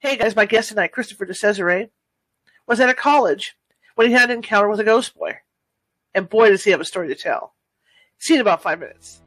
Hey guys, my guest tonight, Christopher de Cesare, was at a college when he had an encounter with a ghost boy. And boy, does he have a story to tell. See you in about 5 minutes.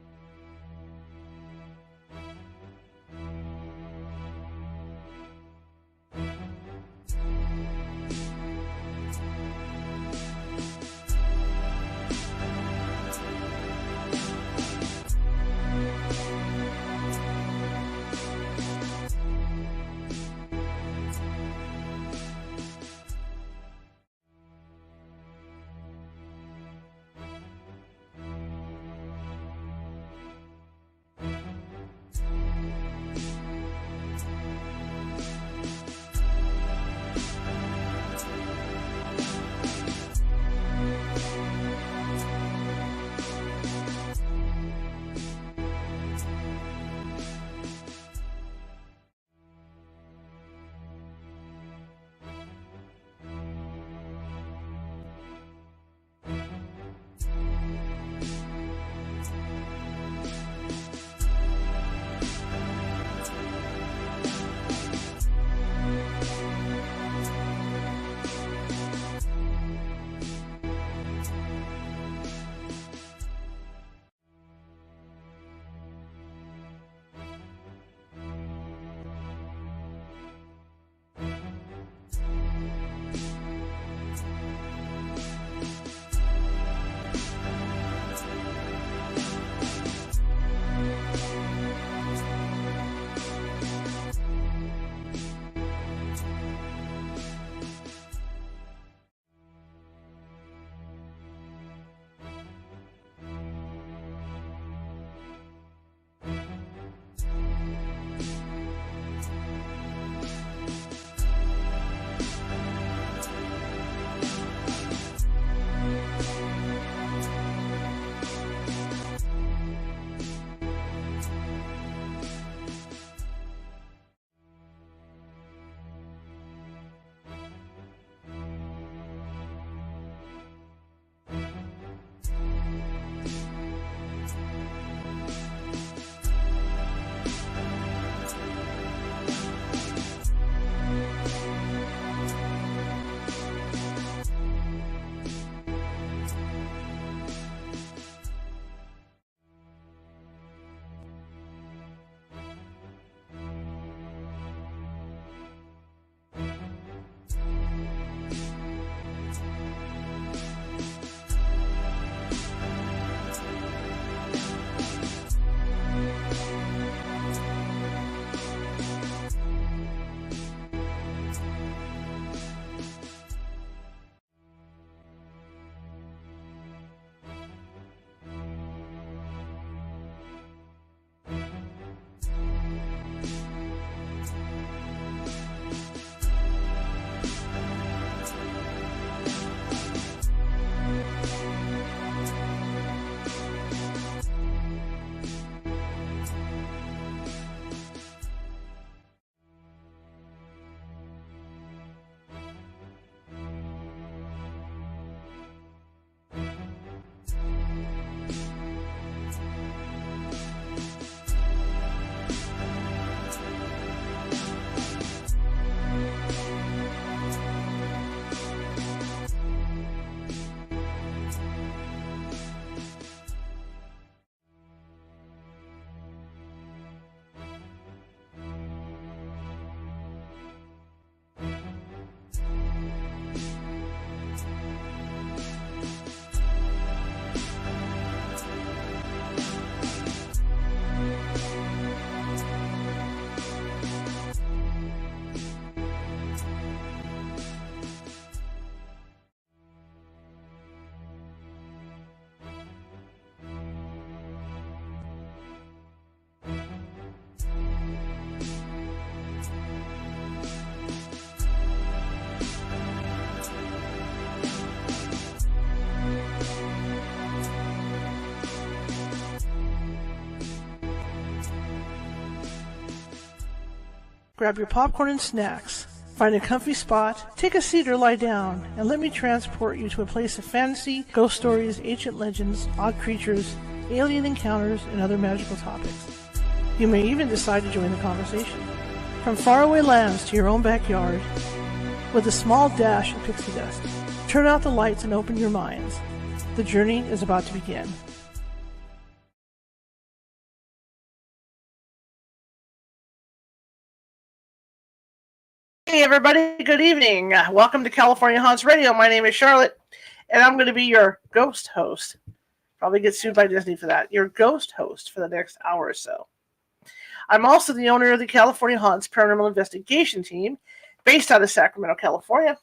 Grab your popcorn and snacks. Find a comfy spot, take a seat or lie down, and let me transport you to a place of fantasy, ghost stories, ancient legends, odd creatures, alien encounters, and other magical topics. You may even decide to join the conversation. From faraway lands to your own backyard, with a small dash of pixie dust. Turn out the lights and open your minds. The journey is about to begin. Hey everybody, good evening. Welcome to California Haunts Radio. My name is Charlotte, and I'm going to be your ghost host. Probably get sued by Disney for that. Your ghost host for the next hour or so. I'm also the owner of the California Haunts Paranormal Investigation Team, based out of Sacramento, California.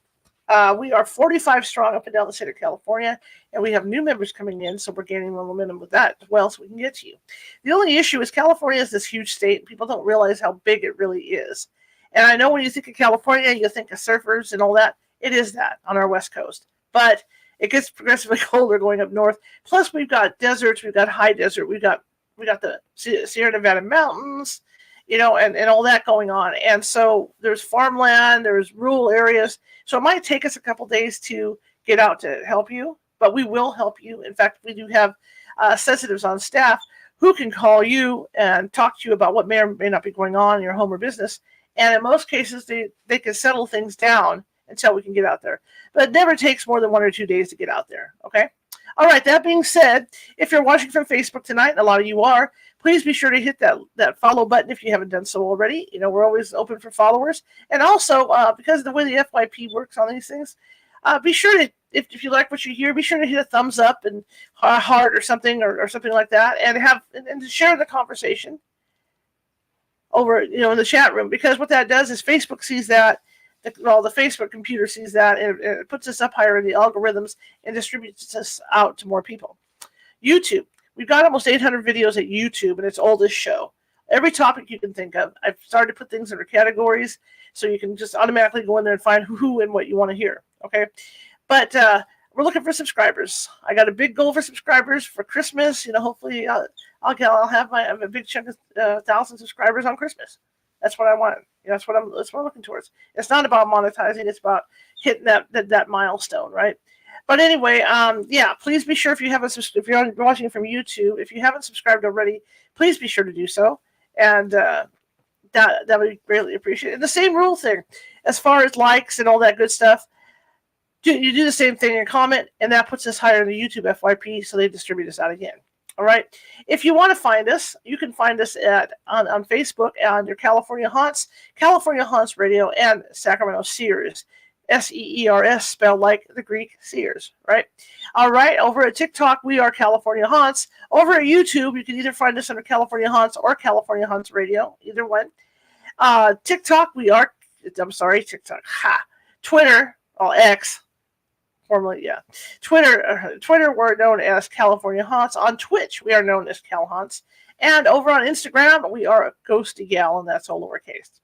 We are 45 strong up and down the state of California, and we have new members coming in, so we're gaining momentum with that as well, so we can get to you. The only issue is California is this huge state, and people don't realize how big it really is. And I know when you think of California, you think of surfers and all that. It is that on our west coast. But it gets progressively colder going up north. Plus, we've got deserts, we've got high desert, we got the Sierra Nevada mountains, and all that going on. And so there's farmland, there's rural areas. So it might take us a couple days to get out to help you, but we will help you. In fact, we do have sensitives on staff who can call you and talk to you about what may or may not be going on in your home or business. And in most cases, they can settle things down until we can get out there. But it never takes more than 1 or 2 days to get out there, okay? All right, that being said, if you're watching from Facebook tonight, and a lot of you are, please be sure to hit that follow button if you haven't done so already. We're always open for followers. And also, because of the way the FYP works on these things, be sure to, if you like what you hear, be sure to hit a thumbs up and a heart or something like that, and to share the conversation over, in the chat room. Because what that does is Facebook sees that, the Facebook computer sees that, and it puts us up higher in the algorithms and distributes us out to more people. YouTube. We've got almost 800 videos at YouTube, and it's all this show. Every topic you can think of. I've started to put things under categories, so you can just automatically go in there and find who and what you want to hear. Okay? But we're looking for subscribers. I got a big goal for subscribers for Christmas. Hopefully I'll have a big chunk of 1,000 subscribers on Christmas. That's what I want. That's what I'm looking towards. It's not about monetizing. It's about hitting that milestone, right? But anyway, please be sure if you're watching from YouTube, if you haven't subscribed already, please be sure to do so, and that would be greatly appreciated. And the same rule thing, as far as likes and all that good stuff, you do the same thing and comment, and that puts us higher in the YouTube FYP, so they distribute us out again. All right. If you want to find us, you can find us on Facebook under California Haunts Radio, and Sacramento Seers, Seers, spelled like the Greek Seers, right? All right. Over at TikTok, we are California Haunts. Over at YouTube, you can either find us under California Haunts or California Haunts Radio, either one. TikTok, TikTok. Twitter, X. Formerly, Twitter, we're known as California Haunts. On Twitch, we are known as Cal Haunts. And over on Instagram, we are a Ghosty Gal, and that's all lowercase.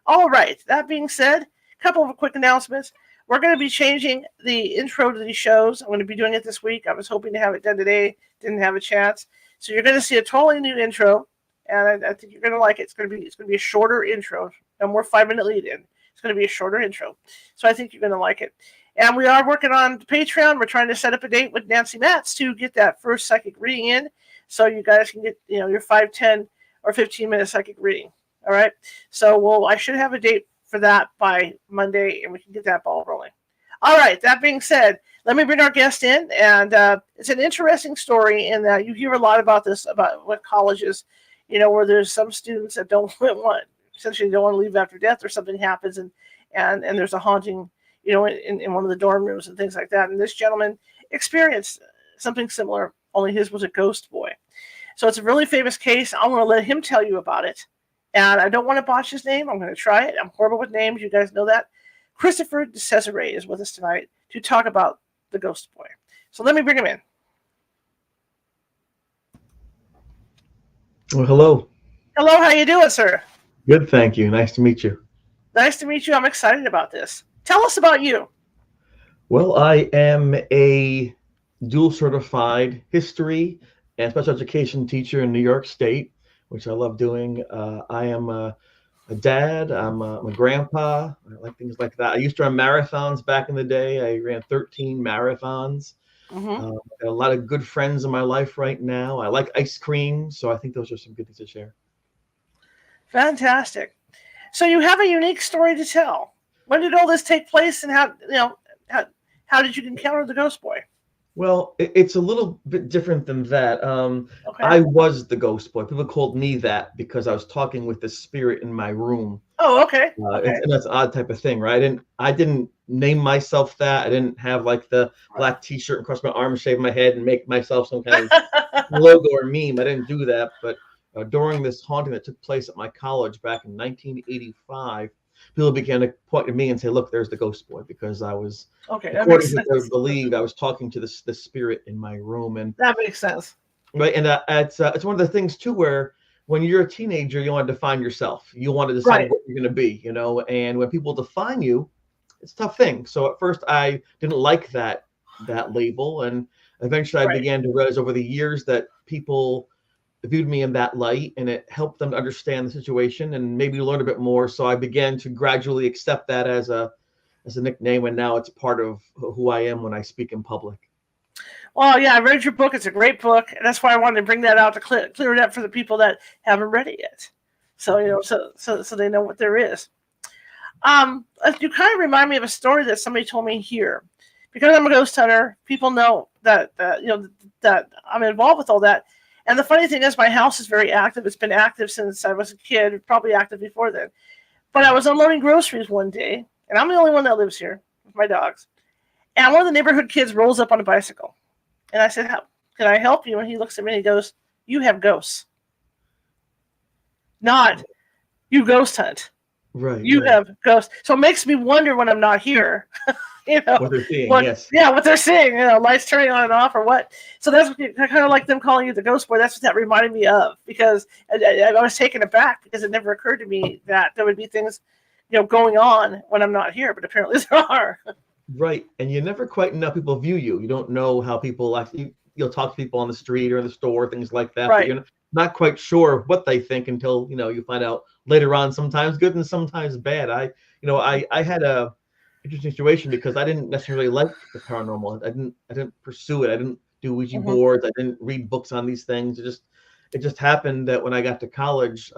All right, that being said, a couple of quick announcements. We're going to be changing the intro to these shows. I'm going to be doing it this week. I was hoping to have it done today. Didn't have a chance. So you're going to see a totally new intro, and I think you're going to like it. It's going to be a shorter intro, and we're 5-minute lead in. It's going to be a shorter intro. So I think you're going to like it. And we are working on Patreon. We're trying to set up a date with Nancy Matz to get that first psychic reading in, so you guys can get your 5, 10, or 15-minute psychic reading. All right. So I should have a date for that by Monday, and we can get that ball rolling. All right. That being said, let me bring our guest in, and it's an interesting story in that you hear a lot about this about what colleges, where there's some students that don't want to leave after death, or something happens, and there's a haunting, in one of the dorm rooms and things like that. And this gentleman experienced something similar, only his was a ghost boy. So it's a really famous case. I'm going to let him tell you about it. And I don't want to botch his name. I'm going to try it. I'm horrible with names. You guys know that. Christopher Cesare is with us tonight to talk about the ghost boy. So let me bring him in. Well, hello. Hello, how you doing, sir? Good, thank you. Nice to meet you. Nice to meet you. I'm excited about this. Tell us about you. Well, I am a duel-certified history and special education teacher in New York State, which I love doing. I am a dad. I'm a grandpa. I like things like that. I used to run marathons back in the day. I ran 13 marathons. Mm-hmm. Got a lot of good friends in my life right now. I like ice cream, so I think those are some good things to share. Fantastic. So you have a unique story to tell. When did all this take place, and how did you encounter the Ghost Boy? Well, it's a little bit different than that. Okay. I was the ghost boy. People called me that because I was talking with the spirit in my room. Oh, okay. Okay. And that's an odd type of thing, right? I didn't name myself that. I didn't have like the black T-shirt and cross my arm, shave my head, and make myself some kind of logo or meme. I didn't do that. But during this haunting that took place at my college back in 1985, people began to point at me and say, "Look, there's the ghost boy," because I was, Okay, that according makes to what they sense. believed, I was talking to the spirit in my room, and That makes sense. right, and it's one of the things too where when you're a teenager, you want to define yourself. You want to decide Right. what you're going to be, and when people define you, it's a tough thing. So at first, I didn't like that label, and eventually, I Right. began to realize over the years that people viewed me in that light, and it helped them to understand the situation and maybe learn a bit more. So I began to gradually accept that as a nickname, and now it's part of who I am when I speak in public. Well, yeah, I read your book. It's a great book, and that's why I wanted to bring that out to clear it up for the people that haven't read it yet. So so they know what there is. You kind of remind me of a story that somebody told me here, because I'm a ghost hunter. People know that that I'm involved with all that. And the funny thing is, my house is very active. It's been active since I was a kid, probably active before then. But I was unloading groceries one day, and I'm the only one that lives here with my dogs. And one of the neighborhood kids rolls up on a bicycle. And I said, "Can I help you?" And he looks at me and he goes, "You have ghosts. Not you ghost hunt. Right. You right. have ghosts." So it makes me wonder when I'm not here, What they're seeing, yes. Yeah, what they're seeing, lights turning on and off or what. So that's kind of like them calling you the ghost boy. That's what that reminded me of, because I was taken aback because it never occurred to me that there would be things, going on when I'm not here, but apparently there are. Right. And you never quite know how people view you. You don't know how people actually, you'll talk to people on the street or in the store, things like that. Right. But you're not quite sure what they think until, you find out later on, sometimes good and sometimes bad. I had a interesting situation because I didn't necessarily like the paranormal. I didn't pursue it. I didn't do Ouija Mm-hmm. boards. I didn't read books on these things. It just happened that when I got to college,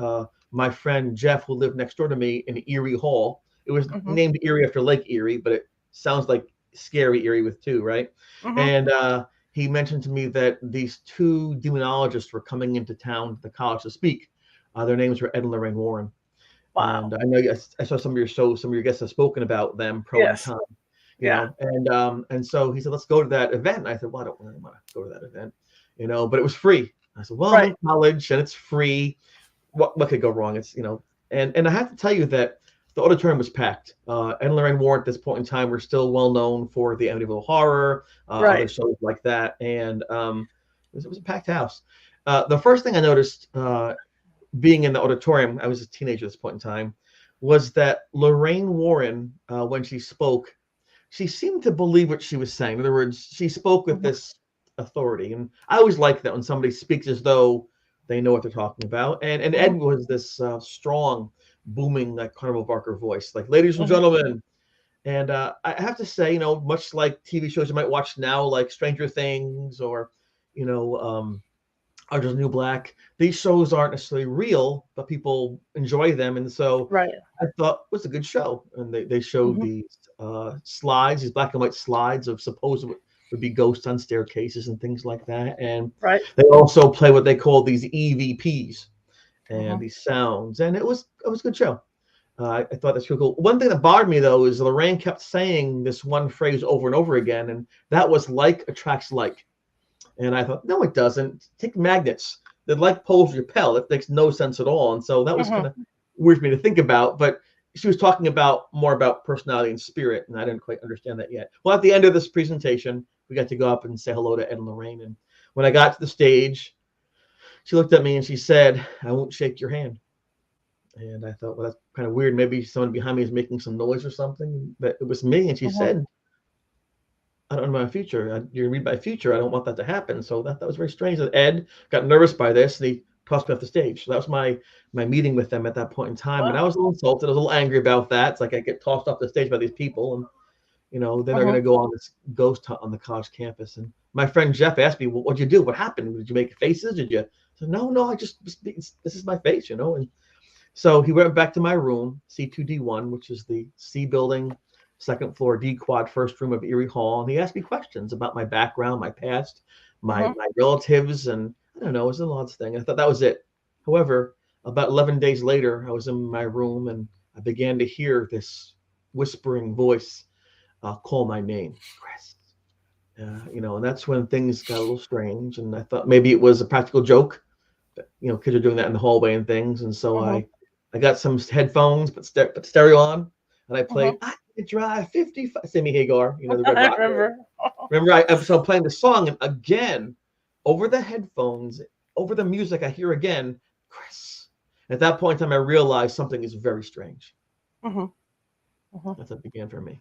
my friend Jeff, who lived next door to me in Erie Hall, it was Mm-hmm. named Erie after Lake Erie, but it sounds like scary Erie with two, right? Mm-hmm. And he mentioned to me that these two demonologists were coming into town to the college to speak. Their names were Ed and Lorraine Warren. Wow. And I know I saw some of your shows, some of your guests have spoken about them pro Yes. and con. Yeah. And so he said, "Let's go to that event." And I said, "Well, I don't really want to go to that event, but it was free." I said, "Well, I'm in college and it's free. What could go wrong?" It's and I have to tell you that the auditorium was packed. Ed and Lorraine Warren at this point in time were still well known for the Amityville Horror, other shows like that, and it was a packed house. The first thing I noticed being in the auditorium, I was a teenager at this point in time, was that Lorraine Warren, when she spoke, she seemed to believe what she was saying. In other words, she spoke with this authority. And I always like that when somebody speaks as though they know what they're talking about. And Ed was this strong, booming, like Carnival Barker voice, like, "Ladies and gentlemen." And I have to say, much like TV shows you might watch now, like Stranger Things or, Orange is the New Black, these shows aren't necessarily real, but people enjoy them. And so I thought it was a good show. And they showed these slides, these black and white slides of supposed would be ghosts on staircases and things like that. And they also play what they call these EVPs and these sounds. And it was a good show. I thought that's really cool. One thing that bothered me, though, is Lorraine kept saying this one phrase over and over again, and that was "like attracts like." And I thought, no, it doesn't. Take magnets. The like poles repel. It makes no sense at all. And so that was kind of weird for me to think about. But she was talking more about personality and spirit, and I didn't quite understand that yet. Well, at the end of this presentation, we got to go up and say hello to Ed and Lorraine. And when I got to the stage, she looked at me and she said, "I won't shake your hand." And I thought, well, that's kind of weird. Maybe someone behind me is making some noise or something. But it was me. And she said, "I don't know my future. You read my future. I don't want that to happen." So that was very strange. That Ed got nervous by this, and he tossed me off the stage. So that was my meeting with them at that point in time. And I was a little insulted. I was a little angry about that. It's like I get tossed off the stage by these people, and then they're going to go on this ghost hunt on the college campus. And my friend Jeff asked me, "Well, what'd you do? What happened? Did you make faces? Did you?" I said, "No. I just this is my face, And So he went back to my room, C2D1, which is the C building, second floor, D quad, first room of Erie Hall. And he asked me questions about my background, my past, my relatives. And I don't know, it was an odd thing. I thought that was it. However, about 11 days later, I was in my room and I began to hear this whispering voice call my name, Chris. And that's when things got a little strange. And I thought maybe it was a practical joke. But, kids are doing that in the hallway and things. And so I got some headphones, put stereo on, and I played I Can Drive 55, Sammy Hagar, the Red Rock. Remember, so I'm playing the song, and again, over the headphones, over the music, I hear again, Chris. At that point in time, I realized something is very strange. That's what began for me.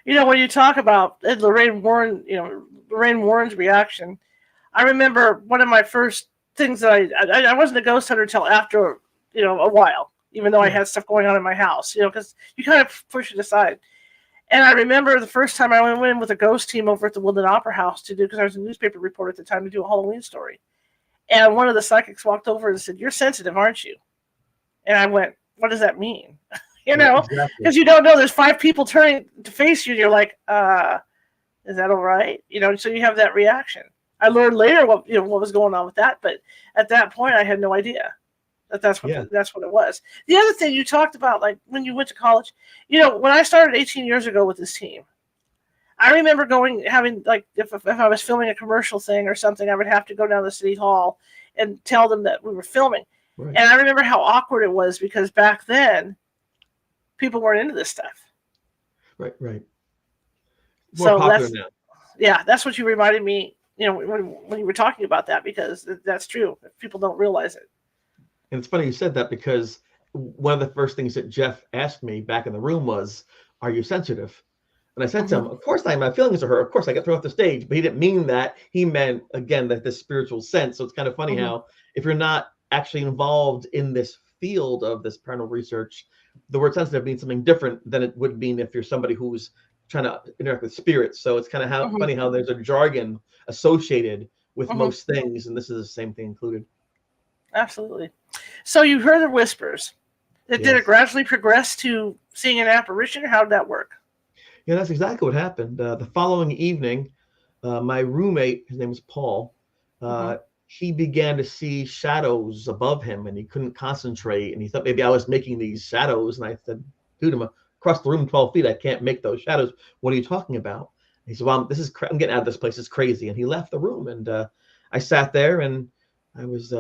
When you talk about Lorraine Warren's reaction, I remember one of my first things that I wasn't a ghost hunter until after, a while, even though I had stuff going on in my house, because you kind of push it aside. And I remember the first time I went in with a ghost team over at the Woodland Opera House because I was a newspaper reporter at the time to do a Halloween story. And one of the psychics walked over and said, "You're sensitive, aren't you?" And I went, "What does that mean?" Because you don't know. There's 5 people turning to face you, and you're like, "Is that all right?" So you have that reaction. I learned later what was going on with that, but at that point, I had no idea that's what it was. The other thing you talked about, like when you went to college, when I started 18 years ago with this team, I remember having if I was filming a commercial thing or something, I would have to go down to City Hall and tell them that we were filming. Right. And I remember how awkward it was because back then, people weren't into this stuff. Right. More popular now. Yeah, that's what you reminded me. When you were talking about that, because that's true. People don't realize it. And it's funny you said that because one of the first things that Jeff asked me back in the room was, "Are you sensitive?" And I said to him, "Of course I am. My feelings are hurt. Of course I get thrown off the stage." But he didn't mean that. He meant, again, that this spiritual sense. So it's kind of funny how if you're not actually involved in this field of this paranormal research, the word sensitive means something different than it would mean if you're somebody who's trying to interact with spirits. So it's kind of funny how there's a jargon associated with most things, and this is the same thing included. Absolutely. So you heard the whispers. Did it gradually progress to seeing an apparition, or how did that work? Yeah, that's exactly what happened. The following evening, my roommate, his name was Paul, he began to see shadows above him, and he couldn't concentrate, and he thought maybe I was making these shadows. And I said, "Dude, I'm across the room 12 feet. I can't make those shadows. What are you talking about?" And he said, "Well, I'm getting out of this place. It's crazy." And he left the room, and I sat there, and I was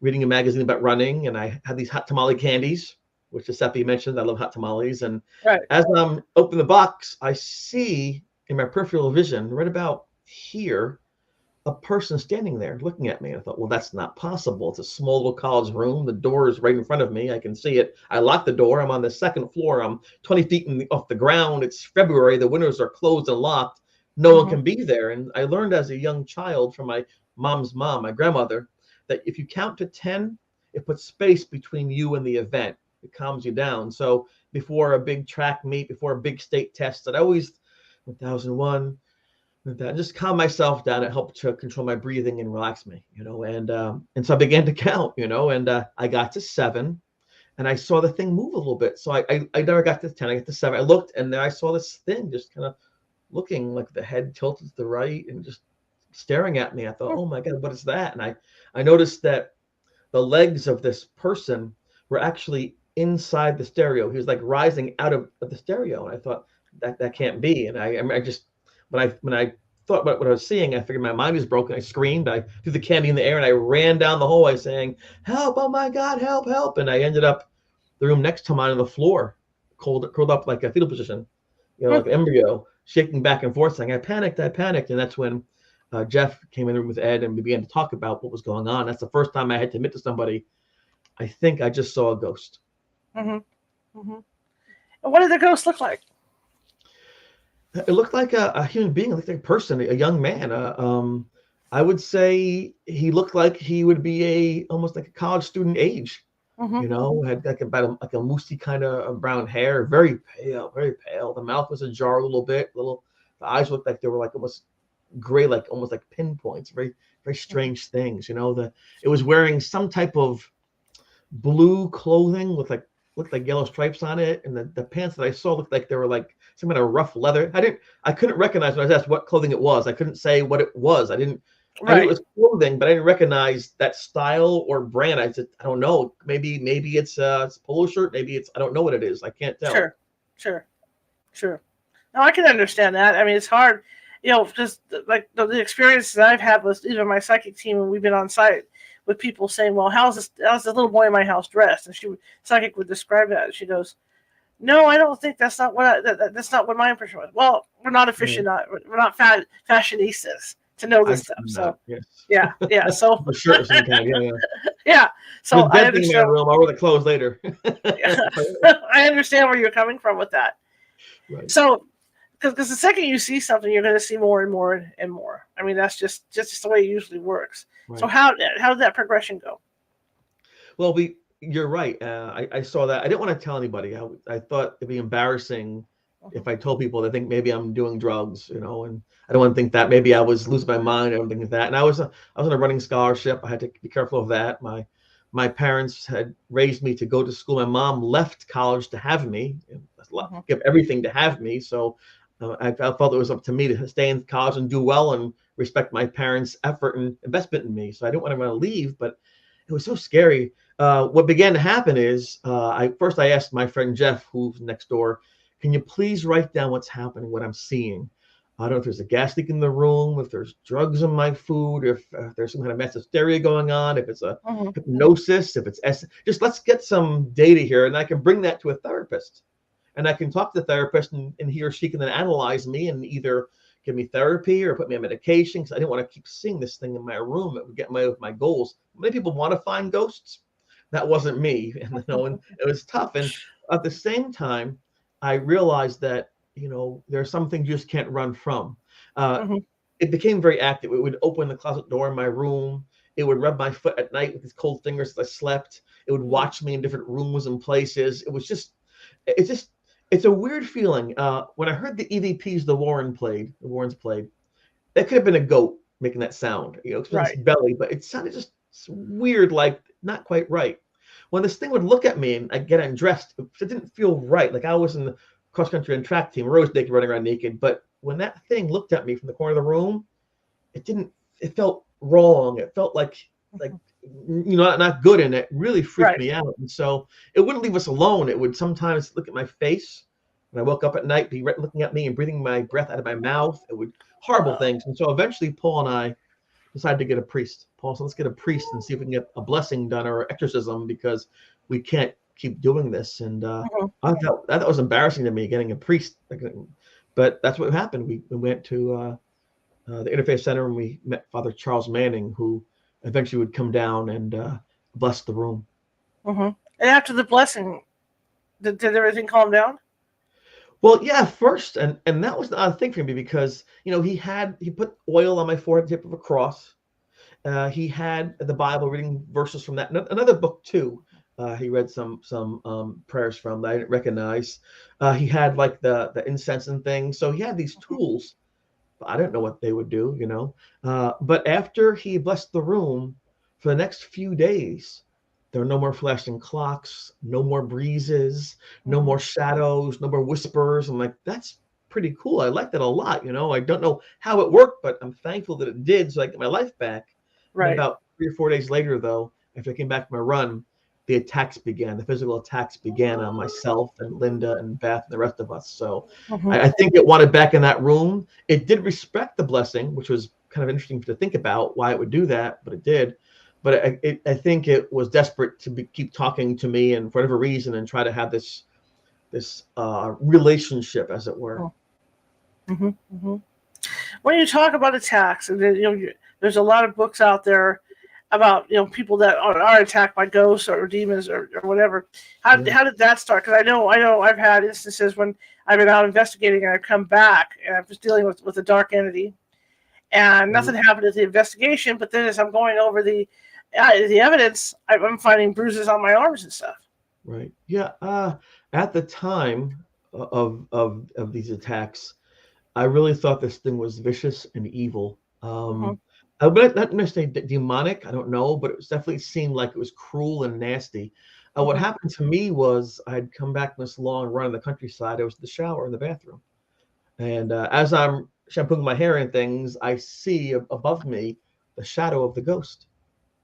reading a magazine about running, and I had these hot tamale candies, which Syfy mentioned. I love hot tamales. And as I'm opening the box, I see in my peripheral vision, right about here, a person standing there looking at me. And I thought, well, that's not possible. It's a small little college room. The door is right in front of me. I can see it. I locked the door. I'm on the second floor. I'm 20 feet off the ground. It's February. The windows are closed and locked. No one can be there. And I learned as a young child from my mom's mom, my grandmother, that if you count to 10, it puts space between you and the event. It calms you down. So before a big track meet, before a big state test, I always 1001, and just calm myself down. It helped to control my breathing and relax me, and so I began to count, and I got to 7, and I saw the thing move a little bit. So I never got to 10. I got to 7. I looked, and then I saw this thing just kind of looking, like the head tilted to the right and just staring at me. I thought, oh my God, what is that? And I noticed that the legs of this person were actually inside the stereo. He was like rising out of the stereo. And I thought that can't be. And I just, when I thought about what I was seeing, I figured my mind was broken. I screamed, I threw the candy in the air, and I ran down the hallway saying, "Help, oh my God, help, help." And I ended up the room next to mine on the floor, curled up like a fetal position, like an embryo, shaking back and forth, saying, I panicked. And that's when Jeff came in the room with Ed, and we began to talk about what was going on. That's the first time I had to admit to somebody, I think I just saw a ghost. And what did the ghost look like? It looked like a human being. It looked like a person, a young man. I would say he looked like he would be almost like a college student age. Had like about like a moosey kind of brown hair, very pale, very pale. The mouth was ajar a little bit. The eyes looked like they were like almost gray, like almost like pinpoints. Very, very strange things. It was wearing some type of blue clothing with looked like yellow stripes on it, and the pants that I saw looked like they were like some kind of rough leather. I couldn't recognize when I was asked what clothing it was. I couldn't say what it was. I knew it Right. was clothing, but I didn't recognize that style or brand. I said, I don't know. Maybe it's a polo shirt. Maybe I don't know what it is. I can't tell. Sure. No, I can understand that. I mean, it's hard, just like the experiences I've had with even my psychic team when we've been on site with people saying, "Well, how's this little boy in my house dressed?" And psychic would describe that. And she goes, "No, I don't think that's not what that's not what my impression was." Well, we're not aficionados. We're not fashionistas to know this stuff. So yes. yeah. So For sure, some kind. Yeah. yeah. So With I that thing in my understand. room, I'll wear the clothes later. I understand where you're coming from with that. Right. So, because the second you see something, you're going to see more and more and more. I mean, that's just the way it usually works. Right. So how did that progression go? Well, you're right. I saw that. I didn't want to tell anybody. I thought it'd be embarrassing if I told people. They think maybe I'm doing drugs, and I don't want to think that. Maybe I was losing my mind. I don't think that. And I was on a running scholarship. I had to be careful of that. My parents had raised me to go to school. My mom left college to have me, give everything to have me. So I felt it was up to me to stay in college and do well and respect my parents' effort and investment in me. So I didn't want to leave, but it was so scary. What began to happen is I asked my friend Jeff, who's next door, can you please write down what's happening, what I'm seeing? I don't know if there's a gas leak in the room, if there's drugs in my food, if there's some kind of mass hysteria going on, if it's a hypnosis, if it's just let's get some data here, and I can bring that to a therapist, and I can talk to the therapist, and he or she can then analyze me and either give me therapy or put me on medication, because I didn't want to keep seeing this thing in my room. It would get with my goals. Many people want to find ghosts. That wasn't me, and it was tough. And at the same time, I realized that there are some things you just can't run from. It became very active. It would open the closet door in my room. It would rub my foot at night with its cold fingers as I slept. It would watch me in different rooms and places. It's a weird feeling. When I heard the EVPs the Warrens played, that could have been a goat making that sound, right. Its belly, but it sounded just weird, like not quite right. When this thing would look at me and I get undressed, it didn't feel right. Like I was in the cross country and track team, I was naked, running around naked. But when that thing looked at me from the corner of the room, it felt wrong. It felt like not good, and it really freaked me out. And so it wouldn't leave us alone. It would sometimes look at my face when I woke up at night, be looking at me and breathing my breath out of my mouth. It would horrible things. And so eventually Paul and I decided to get a priest. Paul said, let's get a priest and see if we can get a blessing done or exorcism, because we can't keep doing this. And I thought that was embarrassing to me, getting a priest. But that's what happened. We went to the Interfaith Center, and we met Father Charles Manning, who eventually would come down and bless the room. And after the blessing, did everything calm down? Well, yeah, first, and that was the odd thing for me, because he put oil on my forehead, the tip of a cross. He had the Bible, reading verses from that. Another book too. He read some prayers from that I didn't recognize. He had like the incense and things. So he had these tools. But I didn't know what they would do, But after he blessed the room, for the next few days, there were no more flashing clocks, no more breezes, no more shadows, no more whispers. I'm like, that's pretty cool. I like that a lot. I don't know how it worked, but I'm thankful that it did, so I get my life back. Right. And about 3 or 4 days later, though, after I came back from my run, the physical attacks began on myself and Linda and Beth and the rest of us. So I think it wanted back in that room. It did respect the blessing, which was kind of interesting to think about why it would do that, but it did. But I think it was desperate to keep talking to me, and for whatever reason, and try to have this relationship, as it were. When you talk about attacks, and there's a lot of books out there about people that are attacked by ghosts or demons or whatever. How did that start? Because I know I've had instances when I've been out investigating and I've come back and I'm just dealing with a dark entity, and nothing happened at the investigation. But then as I'm going over the evidence, I'm finding bruises on my arms and stuff. Right. Yeah. At the time of these attacks, I really thought this thing was vicious and evil. I would not necessarily demonic. I don't know, but it was definitely seemed like it was cruel and nasty. What Mhm. happened to me was I'd come back from this long run in the countryside. I was in the shower in the bathroom, and as I'm shampooing my hair and things, I see above me the shadow of the ghost,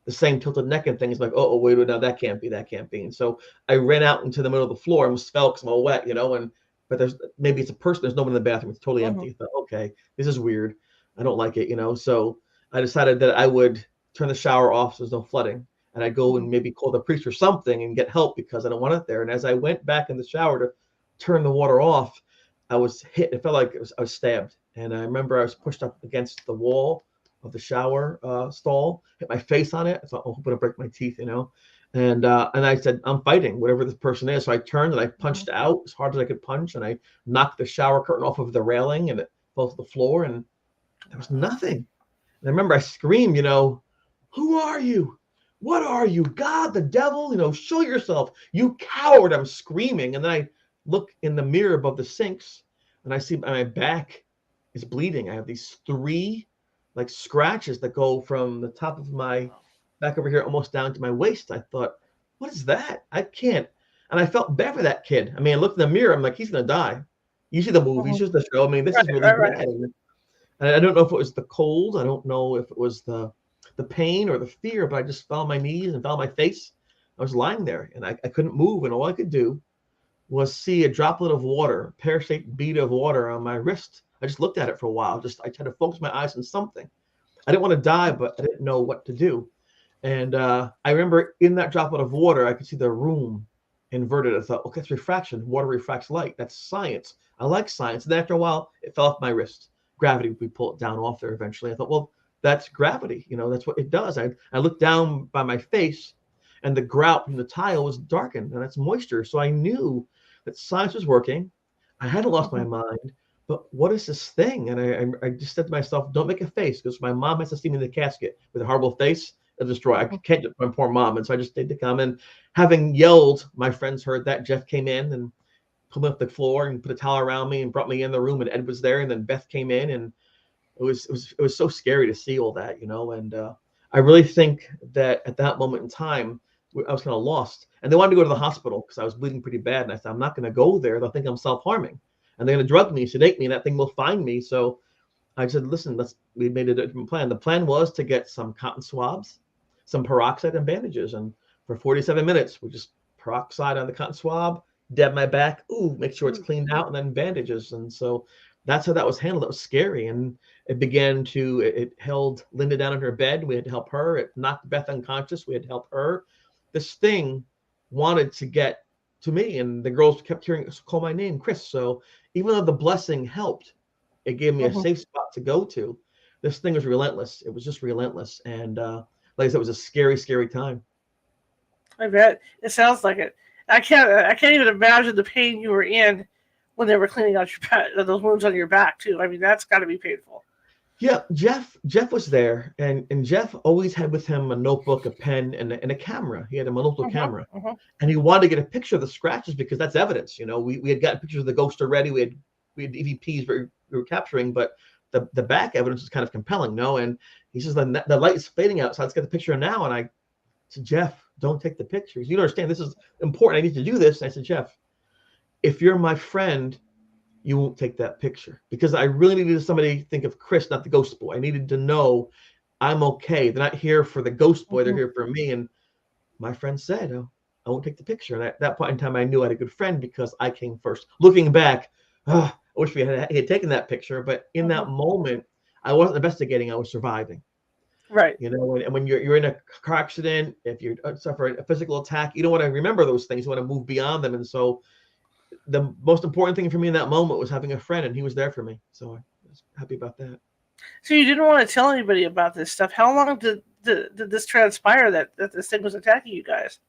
the same tilted neck and things. Like, oh, wait, no, that can't be, that can't be. And so I ran out into the middle of the floor and was fell because I'm all wet, and but there's maybe it's a person. There's no one in the bathroom. It's totally Mhm. empty. I thought, okay, this is weird. I don't like it. So I decided that I would turn the shower off so there's no flooding, and I'd go Mhm. and maybe call the priest or something and get help because I don't want it there. And as I went back in the shower to turn the water off, I was hit. It felt like I was stabbed, and I remember I was pushed up against the wall of the shower stall, hit my face on it. I thought, oh, I hope I don't break my teeth. And I said, I'm fighting whatever this person is. So I turned and I punched Mhm. out as hard as I could punch, and I knocked the shower curtain off of the railing, and it fell to the floor, and there was nothing. And I remember I screamed, who are you? What are you? God, the devil? Show yourself, you coward! I'm screaming, and then I look in the mirror above the sinks, and I see my back is bleeding. I have these three like scratches that go from the top of my back over here almost down to my waist. I thought, what is that? I can't. And I felt bad for that kid. I mean, I looked in the mirror. I'm like, he's gonna die. You see the movies, Mhm. just the show. I mean, this Right, is really right, right. bad. And I don't know if it was the cold. I don't know if it was the pain or the fear, but I just fell on my knees and fell on my face. I was lying there and I couldn't move, and all I could do was see a droplet of water, pear-shaped bead of water on my wrist. I just looked at it for a while. I tried to focus my eyes on something. I didn't want to die, but I didn't know what to do. And I remember in that droplet of water, I could see the room inverted. I thought, okay, it's refraction. Water refracts light. That's science. I like science. And then after a while, it fell off my wrist. Gravity, we pull it down off there eventually. I thought, well, that's gravity. That's what it does. I looked down by my face, and the grout from the tile was darkened, and that's moisture. So I knew that science was working. I hadn't lost my Mhm. mind. But what is this thing? And I just said to myself, don't make a face, because my mom has to see me in the casket with a horrible face. It'll destroy. I Mhm. can't my poor mom. And so I just stayed to come. And having yelled, my friends heard that. Jeff came in and pulled me off the floor and put a towel around me and brought me in the room. And Ed was there. And then Beth came in, and it was so scary to see all that. And I really think that at that moment in time, I was kind of lost. And they wanted to go to the hospital because I was bleeding pretty bad. And I said, I'm not going to go there. They'll think I'm self-harming, and they're going to drug me, sedate me, and that thing will find me. So I said, listen, we made a different plan. The plan was to get some cotton swabs, some peroxide, and bandages. And for 47 minutes, we just peroxide on the cotton swab, dab my back, make sure it's cleaned out, and then bandages. And so that's how that was handled. It was scary. And it held Linda down in her bed. We had to help her. It knocked Beth unconscious. We had to help her. This thing wanted to get to me, and the girls kept hearing call my name, Chris. So even though the blessing helped, it gave me a Mhm. safe spot to go to. This thing was relentless. It was just relentless. And like I said, it was a scary, scary time. I bet it sounds like it. I can't even imagine the pain you were in when they were cleaning out your back, those wounds on your back too. I mean, that's got to be painful. Yeah, Jeff was there, and Jeff always had with him a notebook, a pen, and a camera. He had a monocle Mhm. camera, Mhm. and he wanted to get a picture of the scratches because that's evidence. We had gotten pictures of the ghost already. We had EVPs we were capturing, but the back evidence is kind of compelling, no? And he says the light is fading out, so let's get the picture now. And I said, Jeff, don't take the pictures. You don't understand. This is important. I need to do this. And I said, Jeff, if you're my friend, you won't take that picture, because I really needed somebody to think of Chris, not the ghost boy. I needed to know I'm okay. They're not here for the ghost boy. They're Mhm. here for me. And my friend said, oh, I won't take the picture. And at that point in time, I knew I had a good friend because I came first. Looking back, I wish he had taken that picture. But in that Mhm. moment, I wasn't investigating. I was surviving. Right. And when you're in a car accident, if you suffer a physical attack, you don't want to remember those things. You want to move beyond them. And so the most important thing for me in that moment was having a friend, and he was there for me. So I was happy about that. So you didn't want to tell anybody about this stuff. How long did this transpire that this thing was attacking you guys,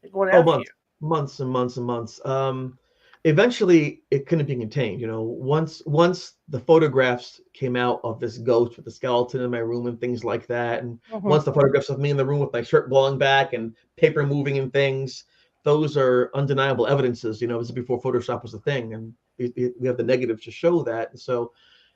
and going Oh, after you? months and months and months. Eventually, it couldn't be contained. Once the photographs came out of this ghost with the skeleton in my room and things like that, and Mhm. once the photographs of me in the room with my shirt blowing back and paper moving and things, those are undeniable evidences. This is before Photoshop was a thing, and we have the negatives to show that. And so